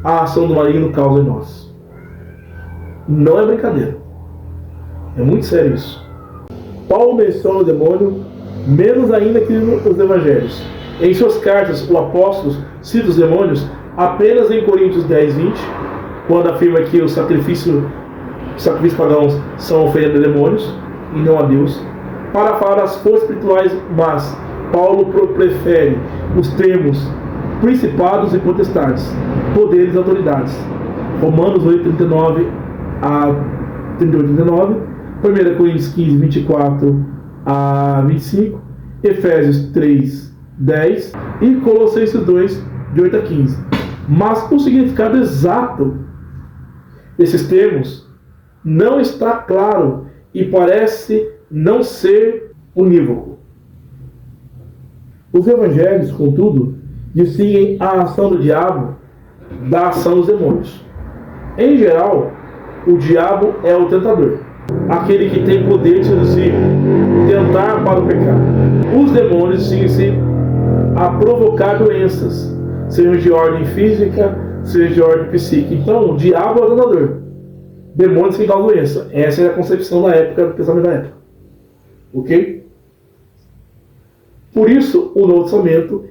a ação do maligno causa em nós. Não é brincadeira. É muito sério isso. Paulo menciona o demônio menos ainda que nos evangelhos. Em suas cartas, o apóstolo cita os demônios apenas em Coríntios 10:20, quando afirma que os sacrifícios pagãos são oferendas a demônios e não a Deus, para falar das forças espirituais, mas Paulo prefere os termos principados e potestades, poderes e autoridades. Romanos 8:39 a 38:39, 1 Coríntios 15:24 a 25, Efésios 3:10 e Colossenses 2:8 a 15. Mas o significado exato desses termos não está claro e parece não ser unívoco. Os evangelhos, contudo, distinguem a ação do diabo da ação dos demônios. Em geral, o diabo é o tentador, aquele que tem poder de seduzir, tentar para o pecado. Os demônios distinguem-se a provocar doenças, seja de ordem física, seja de ordem psíquica. Então, o diabo é o tentador, demônios que causam doença. Essa é a concepção da época, do pensamento da época. Ok? Por isso, o Novo Testamento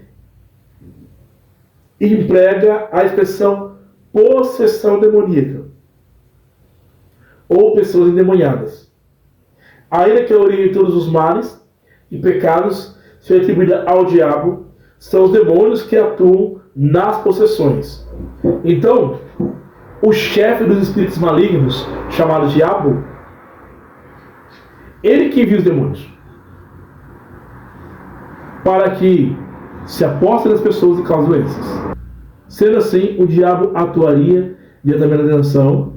emprega a expressão possessão demoníaca ou pessoas endemoniadas. Ainda que a origem de todos os males e pecados seja atribuída ao diabo, são os demônios que atuam nas possessões. Então, o chefe dos espíritos malignos, chamado diabo, ele que envia os demônios para que se aposta nas pessoas e cause doenças. Sendo assim, o diabo atuaria diretamente na tentação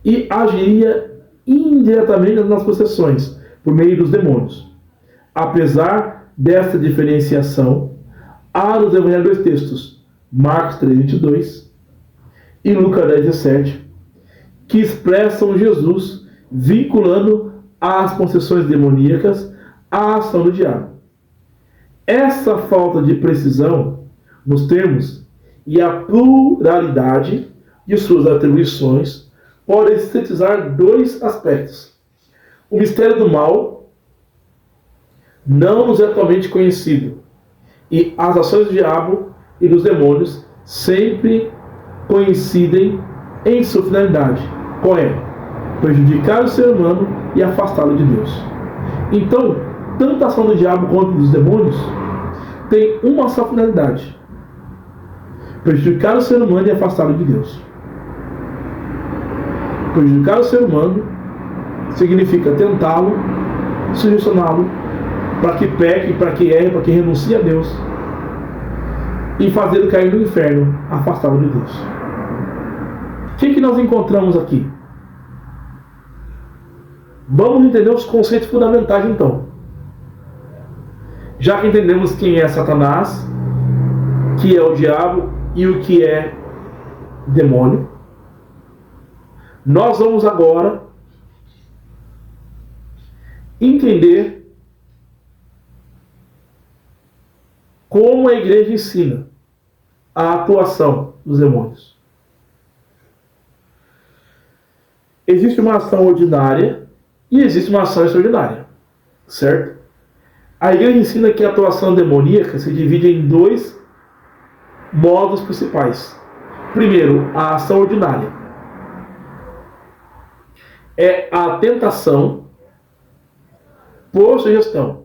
e agiria indiretamente nas possessões por meio dos demônios. Apesar dessa diferenciação, há nos evangelhos dois textos, Marcos 3:22 e Lucas 10:17, que expressam Jesus vinculando as possessões demoníacas à ação do diabo. Essa falta de precisão nos termos e a pluralidade de suas atribuições podem sintetizar dois aspectos. O mistério do mal não nos é atualmente conhecido, e as ações do diabo e dos demônios sempre coincidem em sua finalidade, qual é? Prejudicar o ser humano e afastá-lo de Deus. Então, tanto a ação do diabo quanto dos demônios tem uma só finalidade: prejudicar o ser humano e afastá-lo de Deus. Prejudicar o ser humano significa tentá-lo, sugestioná-lo para que peque, para que erre, para que renuncie a Deus e fazê-lo cair no inferno, afastá-lo de Deus. O que nós encontramos aqui? Vamos entender os conceitos fundamentais então. Já que entendemos quem é Satanás, que é o diabo e o que é demônio, nós vamos agora entender como a igreja ensina a atuação dos demônios. Existe uma ação ordinária e existe uma ação extraordinária, certo? A igreja ensina que a atuação demoníaca se divide em dois modos principais. Primeiro, a ação ordinária. É a tentação por sugestão.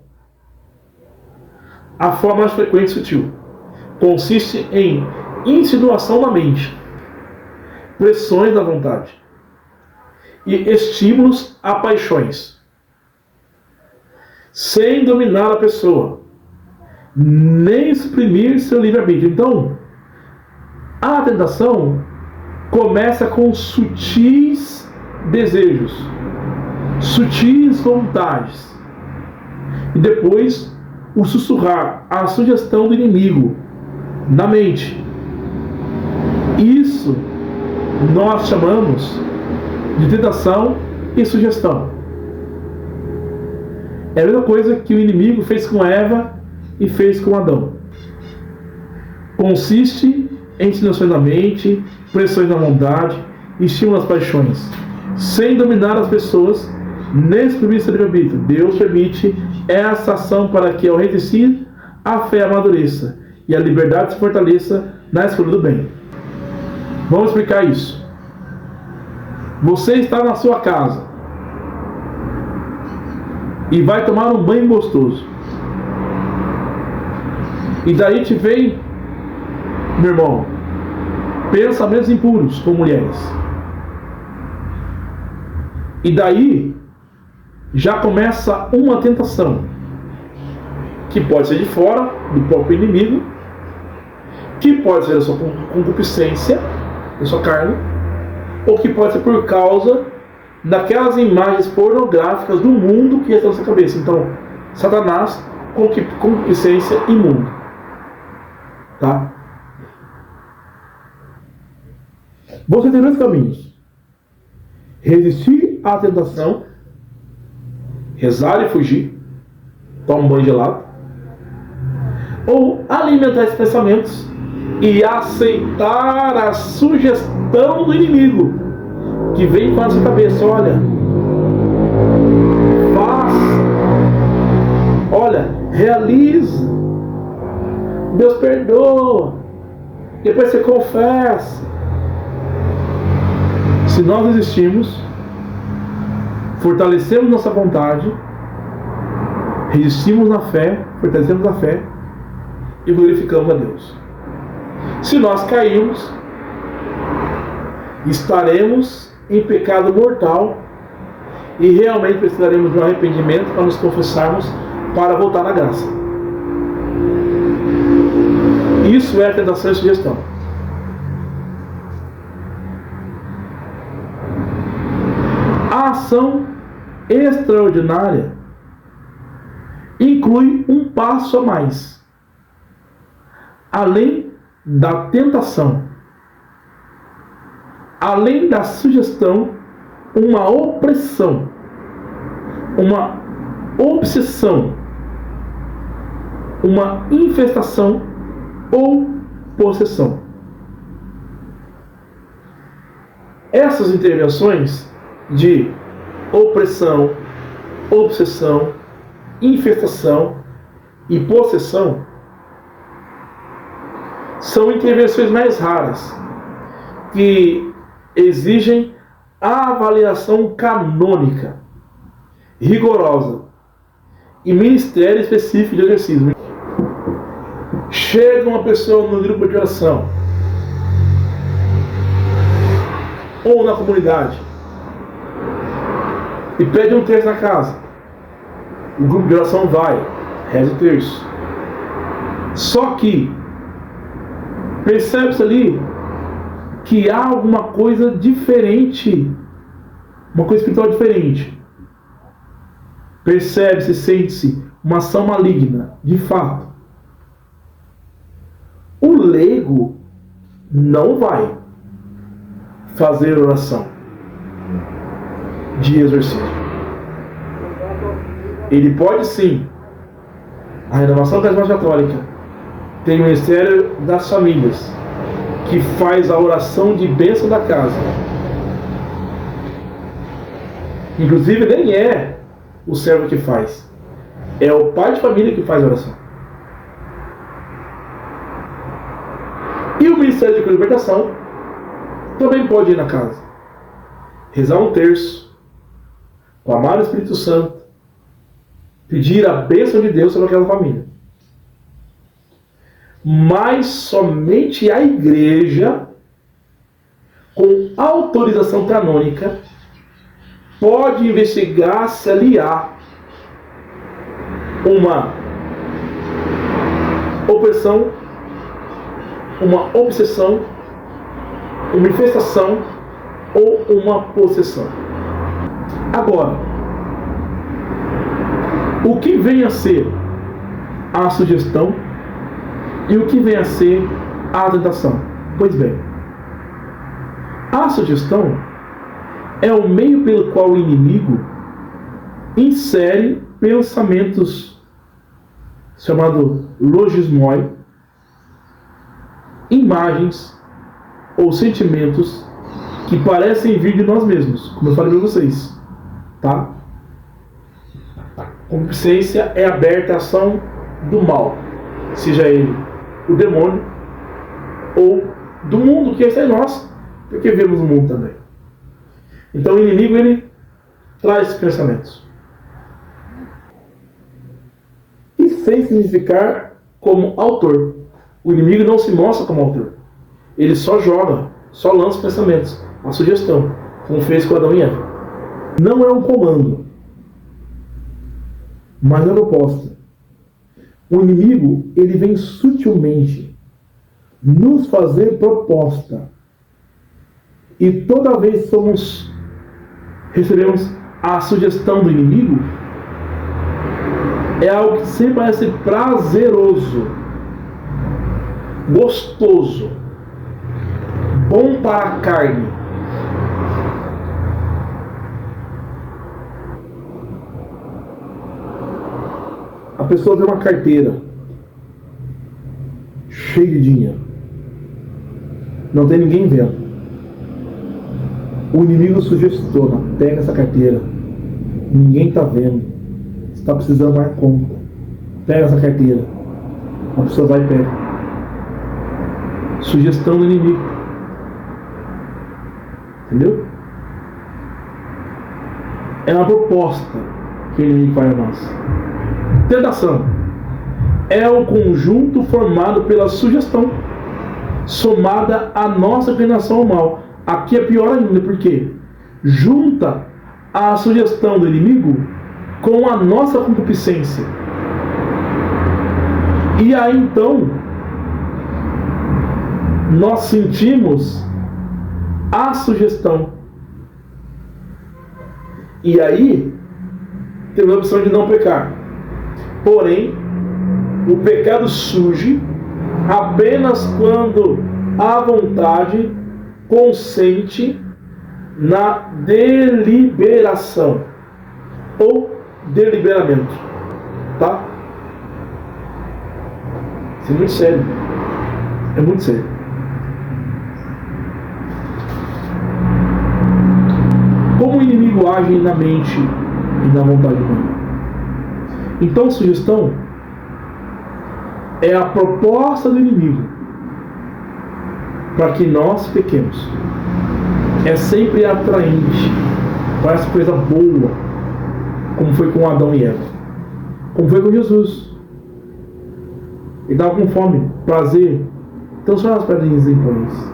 A forma mais frequente e sutil consiste em insinuação na mente, pressões da vontade e estímulos a paixões, sem dominar a pessoa, nem suprimir seu livre-arbítrio. Então, a tentação começa com sutis desejos, sutis vontades, e depois o sussurrar, a sugestão do inimigo na mente. Isso nós chamamos de tentação e sugestão. É a mesma coisa que o inimigo fez com Eva e fez com Adão. Consiste em insinuações na mente, pressões na vontade, estímulos às paixões, sem dominar as pessoas, nem suprimir seu livre-arbítrio. Deus permite essa ação para que, ao resistir, a fé amadureça e a liberdade se fortaleça na escolha do bem. Vamos explicar isso. Você está na sua casa e vai tomar um banho gostoso. E daí te vem, meu irmão, pensamentos impuros com mulheres. E daí já começa uma tentação, que pode ser de fora, do próprio inimigo, que pode ser a sua concupiscência, da sua carne, ou que pode ser por causa daquelas imagens pornográficas do mundo que estão na sua cabeça. Então, Satanás, concupiscência e mundo. Tá? Você tem dois caminhos: resistir à tentação, rezar e fugir, tomar um banho gelado, ou alimentar esses pensamentos e aceitar a sugestão do inimigo que vem para a sua cabeça. Olha, faça, olha, realize, Deus perdoa, depois você confessa. Se nós resistirmos, fortalecemos nossa vontade, resistimos na fé, fortalecemos a fé e glorificamos a Deus. Se nós cairmos, estaremos em pecado mortal e realmente precisaremos de um arrependimento para nos confessarmos, para voltar à graça. Isso é a tentação e sugestão. A ação extraordinária inclui um passo a mais. Além da tentação, além da sugestão, uma opressão, uma obsessão, uma infestação ou possessão. Essas intervenções de opressão, obsessão, infestação e possessão são intervenções mais raras, que exigem a avaliação canônica, rigorosa e ministério específico de exorcismo. Chega uma pessoa no grupo de oração ou na comunidade e pede um terço na casa. O grupo de oração vai, reza o terço. Só que percebe-se ali que há alguma coisa diferente, uma coisa espiritual diferente. Percebe-se, sente-se uma ação maligna, de fato. O leigo não vai fazer oração de exorcismo. Ele pode sim, a renovação carismática católica tem o ministério das famílias, que faz a oração de bênção da casa. Inclusive nem é o servo que faz, é o pai de família que faz a oração. E o ministério de libertação também pode ir na casa, rezar um terço, clamar o Espírito Santo, pedir a bênção de Deus sobre aquela família. Mas somente a igreja, com autorização canônica, pode investigar se ali há uma opressão, uma obsessão, uma infestação ou uma possessão. Agora, o que vem a ser a sugestão e o que vem a ser a tentação? Pois bem, a sugestão é o meio pelo qual o inimigo insere pensamentos chamado logismoi, imagens ou sentimentos que parecem vir de nós mesmos, como eu falei para vocês, tá? A concupiscência é aberta à ação do mal, seja ele o demônio ou do mundo que está em nós, porque vemos o mundo também. Então o inimigo, ele traz esses pensamentos. E sem significar como autor. O inimigo não se mostra como autor. Ele só joga, só lança pensamentos, a sugestão, como fez com Adão e Eva. Não é um comando, mas é uma proposta. O inimigo, ele vem sutilmente nos fazer proposta. E toda vez que recebemos a sugestão do inimigo, é algo que sempre parece prazeroso, gostoso, bom para a carne. A pessoa vê uma carteira cheia de dinheiro, não tem ninguém vendo. O inimigo sugestiona: pega essa carteira, ninguém está vendo, você está precisando dar conta, pega essa carteira. A pessoa vai e pega. Sugestão do inimigo. Entendeu? É uma proposta que o inimigo faz a nós. Tentação é o conjunto formado pela sugestão somada à nossa inclinação ao mal. Aqui é pior ainda, porque junta a sugestão do inimigo com a nossa concupiscência. E aí então nós sentimos a sugestão. E aí temos a opção de não pecar. Porém, o pecado surge apenas quando a vontade consente na deliberação ou deliberamento, tá? Isso é muito sério. É muito sério. Como o inimigo age na mente e na vontade humana? Então, sugestão é a proposta do inimigo para que nós pequemos. É sempre atraente, parece coisa boa, como foi com Adão e Eva, como foi com Jesus. Ele estava com fome, prazer, transforma as pedrinhas em pães.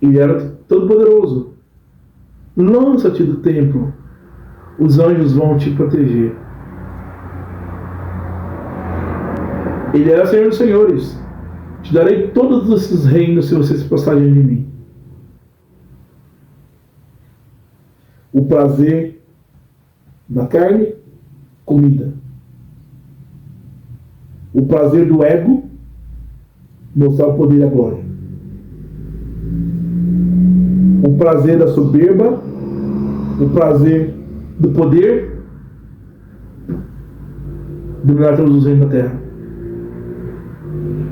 Ele era todo poderoso. Lança-te do templo, os anjos vão te proteger. Ele era Senhor dos Senhores. Te darei todos esses reinos se você se prostrar diante de mim. O prazer da carne, comida. O prazer do ego, mostrar o poder e a glória. O prazer da soberba, o prazer do poder, dominar todos os reinos da terra.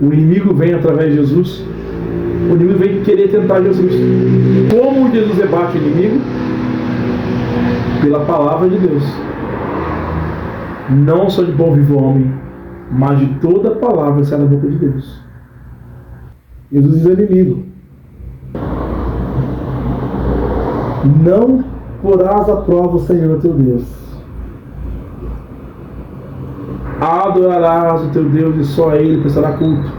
O inimigo vem através de Jesus. O inimigo vem querer tentar Jesus. Como Jesus rebate o inimigo? Pela palavra de Deus. Não só de bom vivo homem, mas de toda a palavra que sai da boca de Deus. Jesus diz ao inimigo: não porás à prova o Senhor teu Deus. Adorarás o teu Deus e só a Ele prestará culto.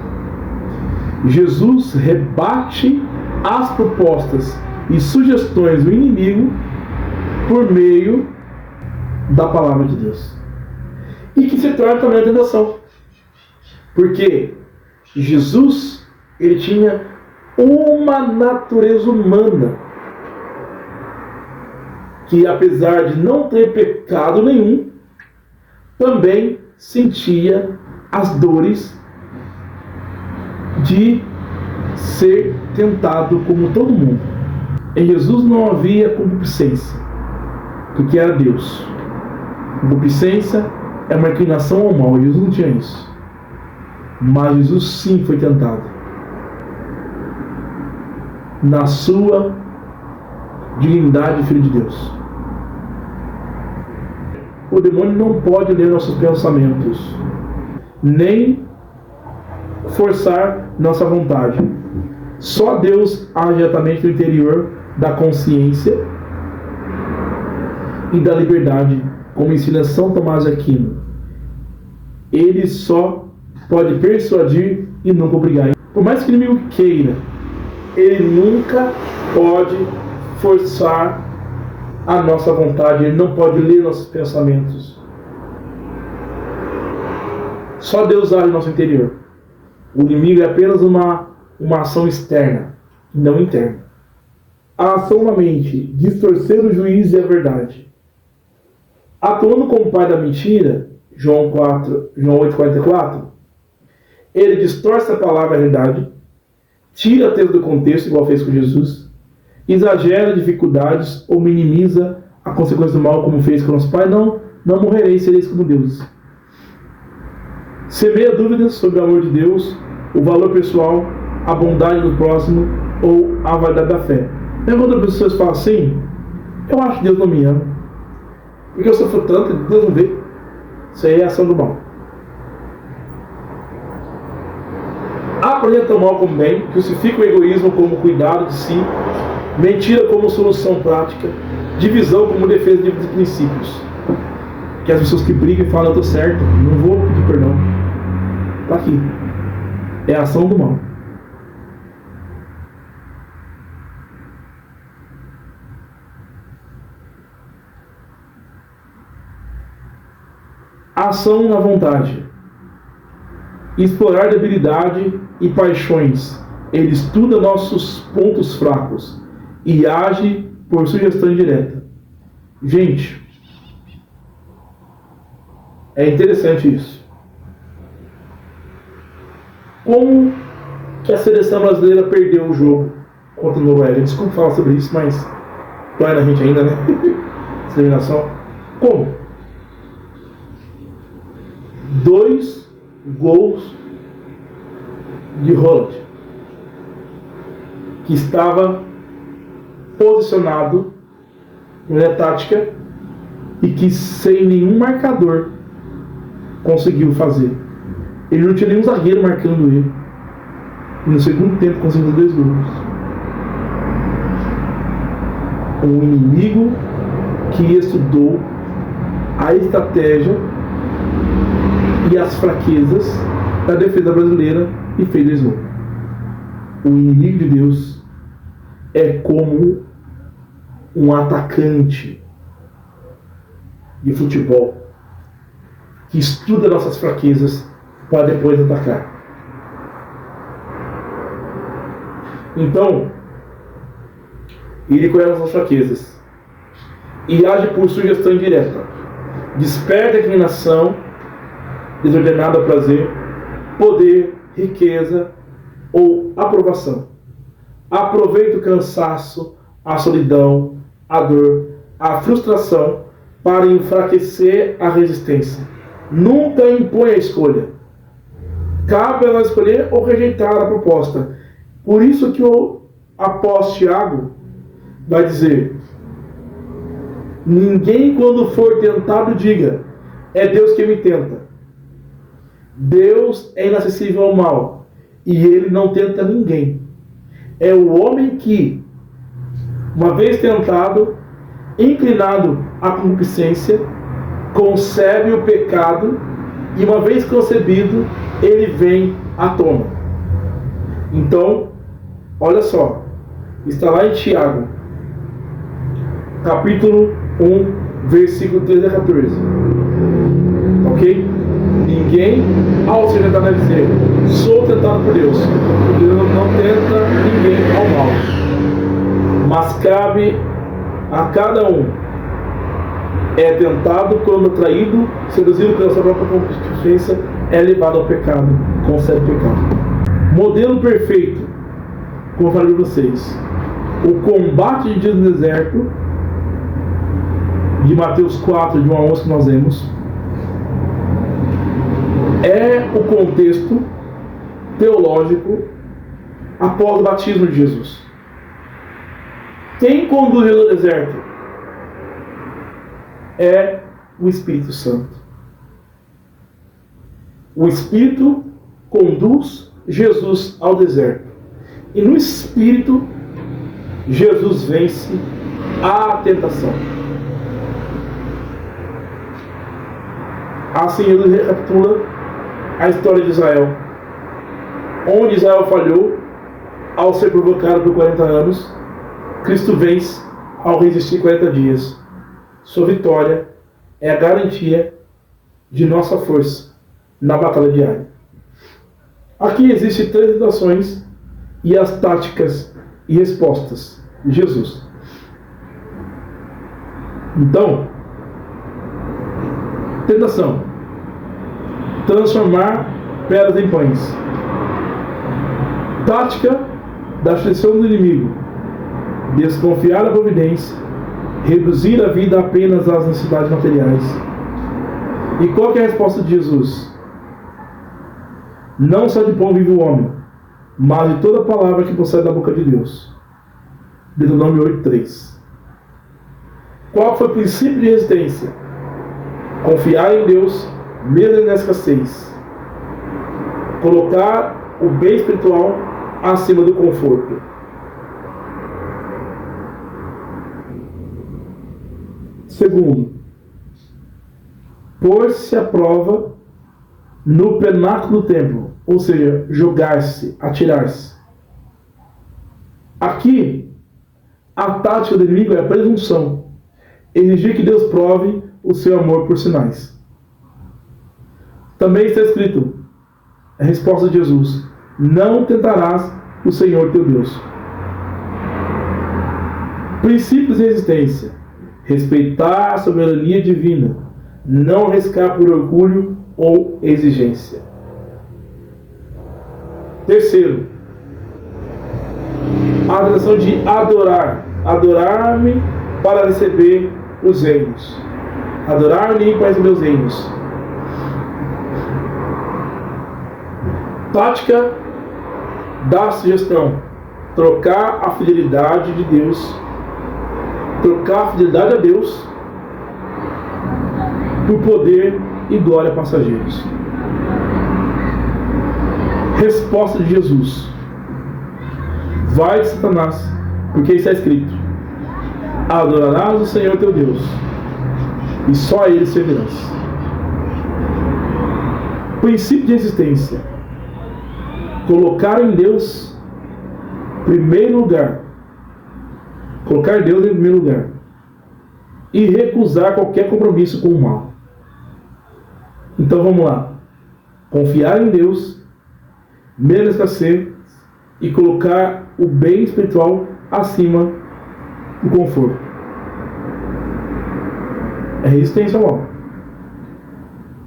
Jesus rebate as propostas e sugestões do inimigo por meio da palavra de Deus. E que se torna também a tentação. Porque Jesus, ele tinha uma natureza humana que, apesar de não ter pecado nenhum, também sentia as dores de ser tentado como todo mundo. Em Jesus não havia concupiscência, porque era Deus. Concupiscência é uma inclinação ao mal. Jesus não tinha isso. Mas Jesus sim foi tentado. Na sua divindade de Filho de Deus. O demônio não pode ler nossos pensamentos, nem forçar nossa vontade. Só Deus age diretamente no interior da consciência e da liberdade, como ensina São Tomás de Aquino. Ele só pode persuadir e nunca obrigar. Por mais que o inimigo queira, ele nunca pode forçar a nossa vontade, ele não pode ler nossos pensamentos. Só Deus age no nosso interior. O inimigo é apenas uma ação externa, não interna. A ação na mente, distorcer o juízo e a verdade. Atuando como pai da mentira, João 8,44, ele distorce a palavra a realidade, tira o texto do contexto, igual fez com Jesus, exagera dificuldades ou minimiza a consequência do mal, como fez com nosso pai. Não morrereis, sereis como deuses. Semeia dúvidas sobre o amor de Deus, o valor pessoal, a bondade do próximo ou a vaidade da fé. Quando as pessoas falam assim: eu acho que Deus não me ama, porque eu sofro tanto, Deus não vê. Isso aí é ação do mal. Apresenta o mal como bem, crucifica o egoísmo como cuidado de si, mentira como solução prática, divisão como defesa de princípios. Que as pessoas que brigam e falam: eu estou certo, não vou pedir perdão. Está aqui. É a ação do mal. Ação na vontade. Explorar debilidade e paixões. Ele estuda nossos pontos fracos e age por sugestão indireta. Gente, é interessante isso. Como que a seleção brasileira perdeu o jogo contra o Noruega? Desculpa falar sobre isso, mas dói na gente ainda, né? Essa eliminação. Como? 2 gols de Haaland, que estava posicionado na tática e que sem nenhum marcador conseguiu fazer. Ele não tinha nenhum zagueiro marcando ele. E no segundo tempo conseguiu 2 gols. Um inimigo que estudou a estratégia e as fraquezas da defesa brasileira e fez 2 gols. O inimigo de Deus é como um atacante de futebol que estuda nossas fraquezas para depois atacar. Então, ele conhece nossas fraquezas e age por sugestão indireta. Desperta a inclinação desordenada ao prazer, poder, riqueza ou aprovação. Aproveita o cansaço, a solidão, a dor, a frustração para enfraquecer a resistência. Nunca impõe a escolha. Cabe a nós escolher ou rejeitar a proposta. Por isso que o apóstolo Tiago vai dizer: ninguém, quando for tentado, diga, é Deus que me tenta. Deus é inacessível ao mal, e ele não tenta ninguém. É o homem que, uma vez tentado, inclinado à concupiscência, concebe o pecado, e uma vez concebido, ele vem à tona. Então, olha só, está lá em Tiago, capítulo 1, versículo 13 a 14. Ok? Ninguém, ao ser tentado, deve dizer, sou tentado por Deus. Deus não tenta ninguém ao mal. Mas cabe a cada um. É tentado quando traído, seduzido pela sua própria concupiscência, é levado ao pecado, concebe pecado. Modelo perfeito, como eu falei para vocês, o combate de Jesus no deserto, de Mateus 4, de 1 a 11 que nós vemos, é o contexto teológico após o batismo de Jesus. Quem conduz Jesus ao deserto? É o Espírito Santo. O Espírito conduz Jesus ao deserto. E no Espírito, Jesus vence a tentação. Assim, ele recapitula a história de Israel, onde Israel falhou ao ser provocado por 40 anos. Cristo vence ao resistir 40 dias. Sua vitória é a garantia de nossa força na batalha diária. Aqui existem 3 situações e as táticas e respostas de Jesus. Então, tentação: transformar pedras em pães. Tática da aflição do inimigo: desconfiar da providência, reduzir a vida apenas às necessidades materiais. E qual que é a resposta de Jesus? Não só de pão vive o homem, mas de toda palavra que procede da boca de Deus. Deuteronômio 8:3. Qual foi o princípio de resistência? Confiar em Deus, mesmo na escassez. Colocar o bem espiritual acima do conforto. Segundo, pôr-se à prova no penáculo do templo, ou seja, jogar-se, atirar-se. Aqui, a tática do inimigo é a presunção, exigir que Deus prove o seu amor por sinais. Também está escrito, a resposta de Jesus: não tentarás o Senhor teu Deus. Princípios de resistência: respeitar a soberania divina, não arriscar por orgulho ou exigência. Terceiro, a tentação de adorar. Adorar-me para receber os reinos. Adorar-me para receber os reinos. Tática da sugestão: trocar a fidelidade de Deus, trocar a fidelidade a Deus por poder e glória passageiros. Resposta de Jesus: vai de Satanás, porque está escrito: adorarás o Senhor teu Deus, e só a Ele servirás. Princípio de resistência: colocar em Deus em primeiro lugar. Colocar Deus em primeiro lugar. E recusar qualquer compromisso com o mal. Então vamos lá. Confiar em Deus, menos escassez, e colocar o bem espiritual acima do conforto. É resistência ao mal.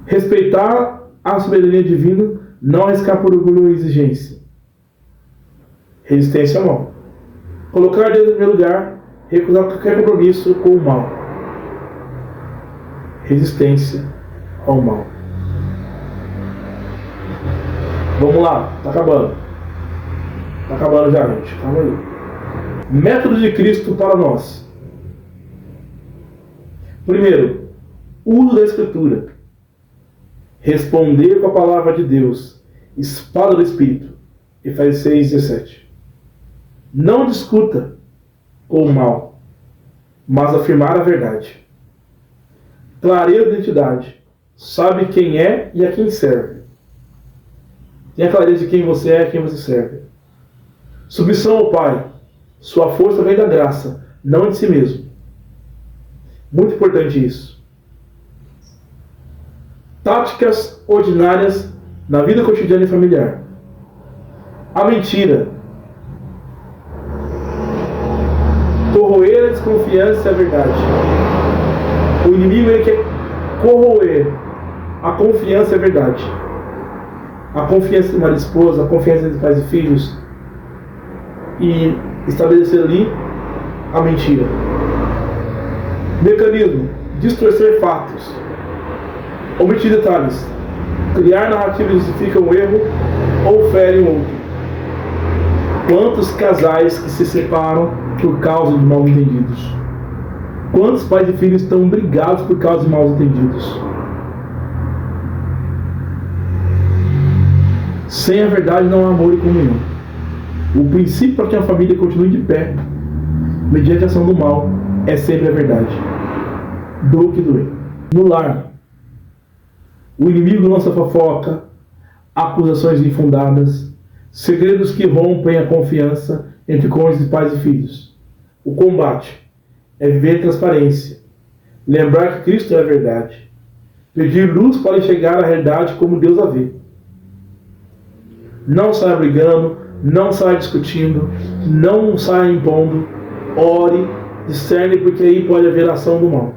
Respeitar a soberania divina, não arriscar por orgulho ou exigência. Resistência ao mal. Colocar Deus em primeiro lugar, recusar qualquer compromisso com o mal. Resistência ao mal. Vamos lá, tá acabando. Tá acabando já, gente. Calma aí. Método de Cristo para nós. Primeiro, uso da Escritura. Responder com a palavra de Deus. Espada do Espírito. Efésios 6:17. Não discuta com o mal, mas afirmar a verdade. Clareza de identidade. Sabe quem é e a quem serve. Tenha clareza de quem você é e a quem você serve. Submissão ao Pai. Sua força vem da graça, não de si mesmo. Muito importante isso. Táticas ordinárias na vida cotidiana e familiar. A mentira. Corroer a desconfiança e a verdade. O inimigo ele quer corroer a confiança e a verdade. A confiança de marido e esposa, a confiança entre pais e filhos. E estabelecer ali a mentira. Mecanismo: distorcer fatos, omitir detalhes, criar narrativas que justificam um erro ou ferem o outro. Quantos casais que se separam por causa de mal entendidos? Quantos pais e filhos estão brigados por causa de mal entendidos? Sem a verdade não há amor e comunhão. O princípio para que a família continue de pé, mediante a ação do mal, é sempre a verdade. Doa o que doer. No lar, o inimigo lança fofoca, acusações infundadas, segredos que rompem a confiança entre cônjuges, pais e filhos. O combate é viver em transparência, lembrar que Cristo é a verdade, pedir luz para enxergar a realidade como Deus a vê. Não saia brigando, não saia discutindo, não saia impondo, ore, discerne, porque aí pode haver ação do mal.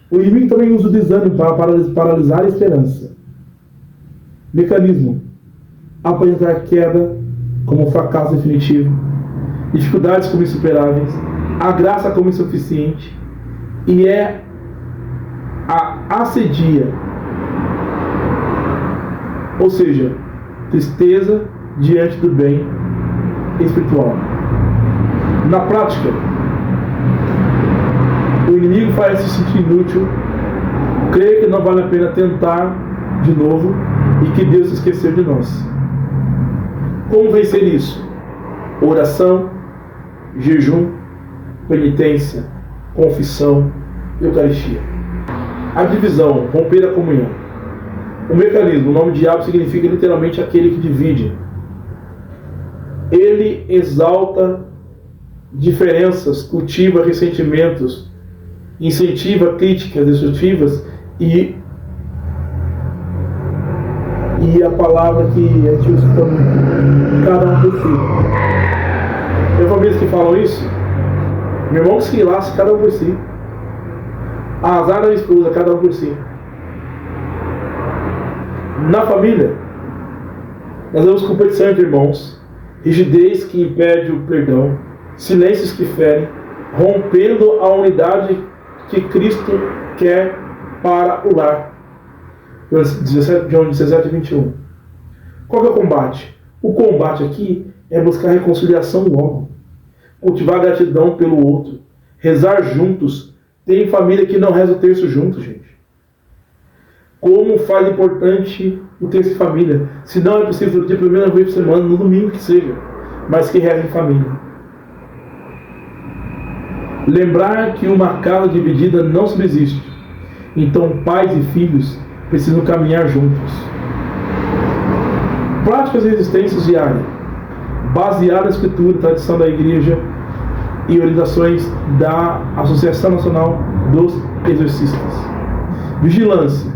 O inimigo também usa o desânimo para paralisar a esperança. Mecanismo: apresentar queda como fracasso definitivo, dificuldades como insuperáveis, a graça como insuficiente, e é a assedia, ou seja, tristeza diante do bem espiritual. Na prática, o inimigo faz se sentir inútil, crer que não vale a pena tentar de novo e que Deus se esqueceu de nós. Como vencer isso? Oração, jejum, penitência, confissão, Eucaristia. A divisão, romper a comunhão. O mecanismo, o nome diabo significa literalmente aquele que divide. Ele exalta diferenças, cultiva ressentimentos, incentiva críticas destrutivas e a palavra que a gente usa muito, cada um por si. Tem famílias que falam isso. Meu irmão que se lasca, cada um por si. A azar da esposa, cada um por si. Na família, nós vemos competição entre irmãos, rigidez que impede o perdão, silêncios que ferem, rompendo a unidade que Cristo quer para o lar. João 17:21. Qual que é o combate? O combate aqui é buscar reconciliação logo, cultivar gratidão pelo outro, rezar juntos. Tem família que não reza o terço junto, gente. Como faz importante o terço de família. Se não é possível todo dia, pelo menos uma vez por semana, no domingo que seja, mas que reza em família. Lembrar que uma casa dividida não subsiste. Então pais e filhos precisam caminhar juntos. Práticas de resistência diária, baseadas na Escritura, tradição da Igreja e orientações da Associação Nacional dos Exorcistas. Vigilância: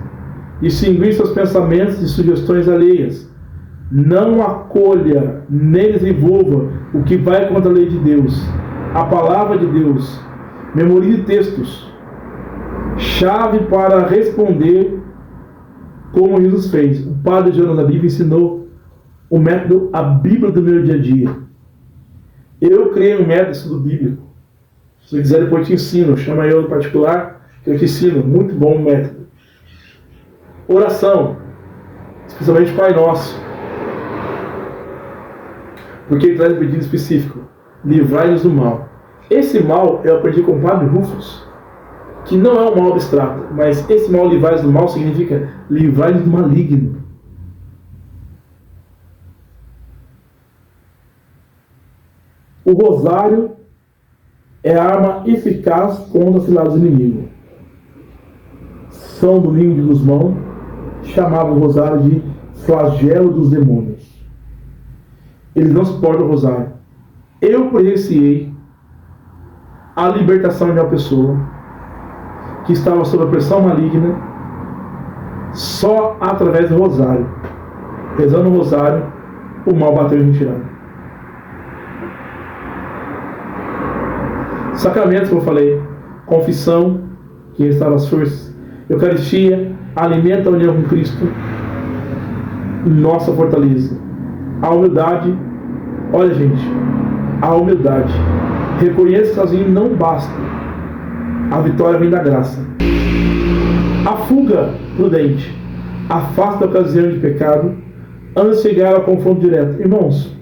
distinguir seus pensamentos e sugestões alheias. Não acolha nem desenvolva o que vai contra a lei de Deus, a palavra de Deus. Memorize textos. Chave para responder como Jesus fez. O padre Jonas da Bíblia ensinou o método, a Bíblia do meu dia a dia. Eu criei um método de estudo bíblico. Se você quiser, depois eu te ensino. Chama eu no particular, que eu te ensino. Muito bom o método. Oração. especialmente Pai Nosso, porque ele traz um pedido específico: livrai-nos do mal. Esse mal eu aprendi com o Padre Rufus, que não é um mal abstrato, mas esse mal, livrai-nos do mal, significa livrai-nos do maligno. O rosário é a arma eficaz contra as ciladas do inimigo. São Domingos de Gusmão chamava o rosário de flagelo dos demônios. Eles não suportam o rosário. Eu presenciei a libertação de uma pessoa que estava sob a pressão maligna só através do rosário. Rezando o rosário, o mal bateu em retirada. Sacramentos, como eu falei: confissão, que restaura as forças; Eucaristia, alimenta a união com Cristo, nossa fortaleza; a humildade, olha gente, a humildade, reconheça que sozinho não basta, a vitória vem da graça; a fuga prudente, afasta a ocasião de pecado antes de chegar ao confronto direto. Irmãos,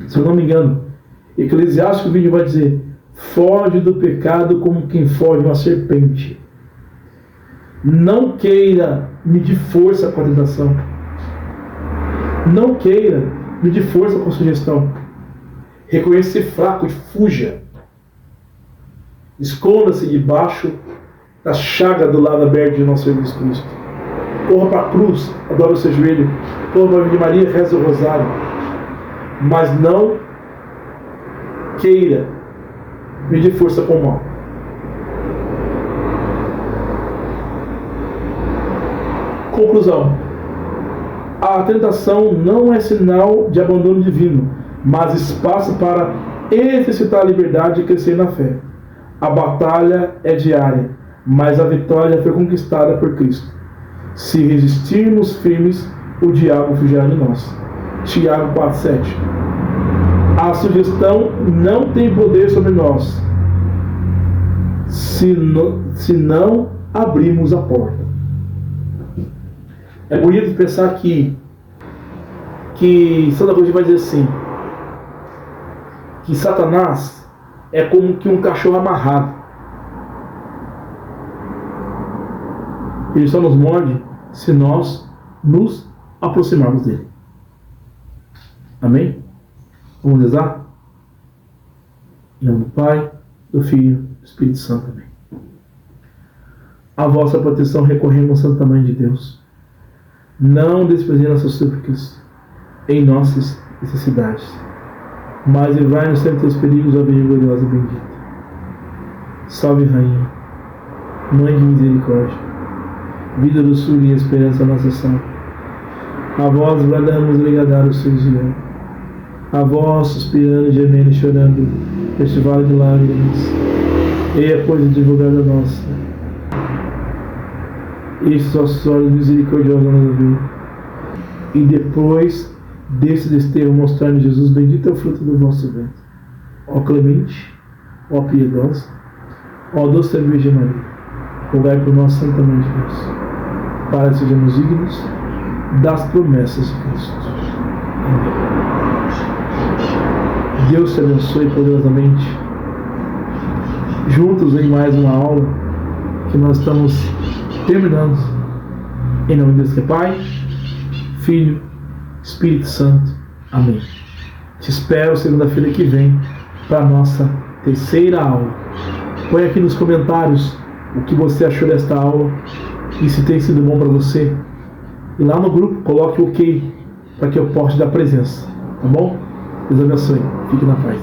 se eu não me engano, Eclesiástico 20 vai dizer: foge do pecado como quem foge uma serpente. Não queira medir força com a tentação. Não queira medir força com a sugestão. Reconheça ser fraco e fuja. Esconda-se debaixo da chaga do lado aberto de nosso Senhor Jesus Cristo. Corra para a cruz, adora o seu joelho. Corra para a Virgem Maria, reza o rosário. Mas não queira medir força com o mal. Conclusão: a tentação não é sinal de abandono divino, mas espaço para exercitar a liberdade e crescer na fé. A batalha é diária, mas a vitória foi conquistada por Cristo. Se resistirmos firmes, o diabo fugirá de nós. Tiago 4,7. A sugestão não tem poder sobre nós se não abrimos a porta. É bonito pensar que Santa Cruz vai dizer assim, que Satanás é como que um cachorro amarrado. Ele só nos morde se nós nos aproximarmos dele. Amém? Vamos rezar? Em nome do Pai, do Filho e do Espírito Santo. Amém. A vossa proteção recorremos, Santa Mãe de Deus. Não desprezei nossas súplicas em nossas necessidades, mas livrai-nos sempre dos perigos, ó Virgem gloriosa e bendita. Salve, Rainha, Mãe de misericórdia, vida, doçura e esperança nossa salve. A vós bradamos ligadar os seus irmãos, a vós suspirando, gemendo e chorando, neste vale de lágrimas, eia, pois, advogada nossa, estes vossos olhos misericordiosos nos ver, e depois desse desterro mostrar-nos Jesus, bendito é o fruto do vosso ventre. Ó clemente, ó piedosa, ó doce Virgem Maria, rogai por nós, Santa Mãe de Deus, para que sejamos dignos das promessas de Cristo. Amém. Deus te abençoe poderosamente. Juntos em mais uma aula que nós estamos terminando. Em nome de Deus que é Pai, Filho, Espírito Santo. Amém. Te espero segunda-feira que vem para a nossa terceira aula. Põe aqui nos comentários o que você achou desta aula e se tem sido bom para você. E lá no grupo coloque o OK para que eu possa dar presença. Tá bom? Deus abençoe. Fique na paz.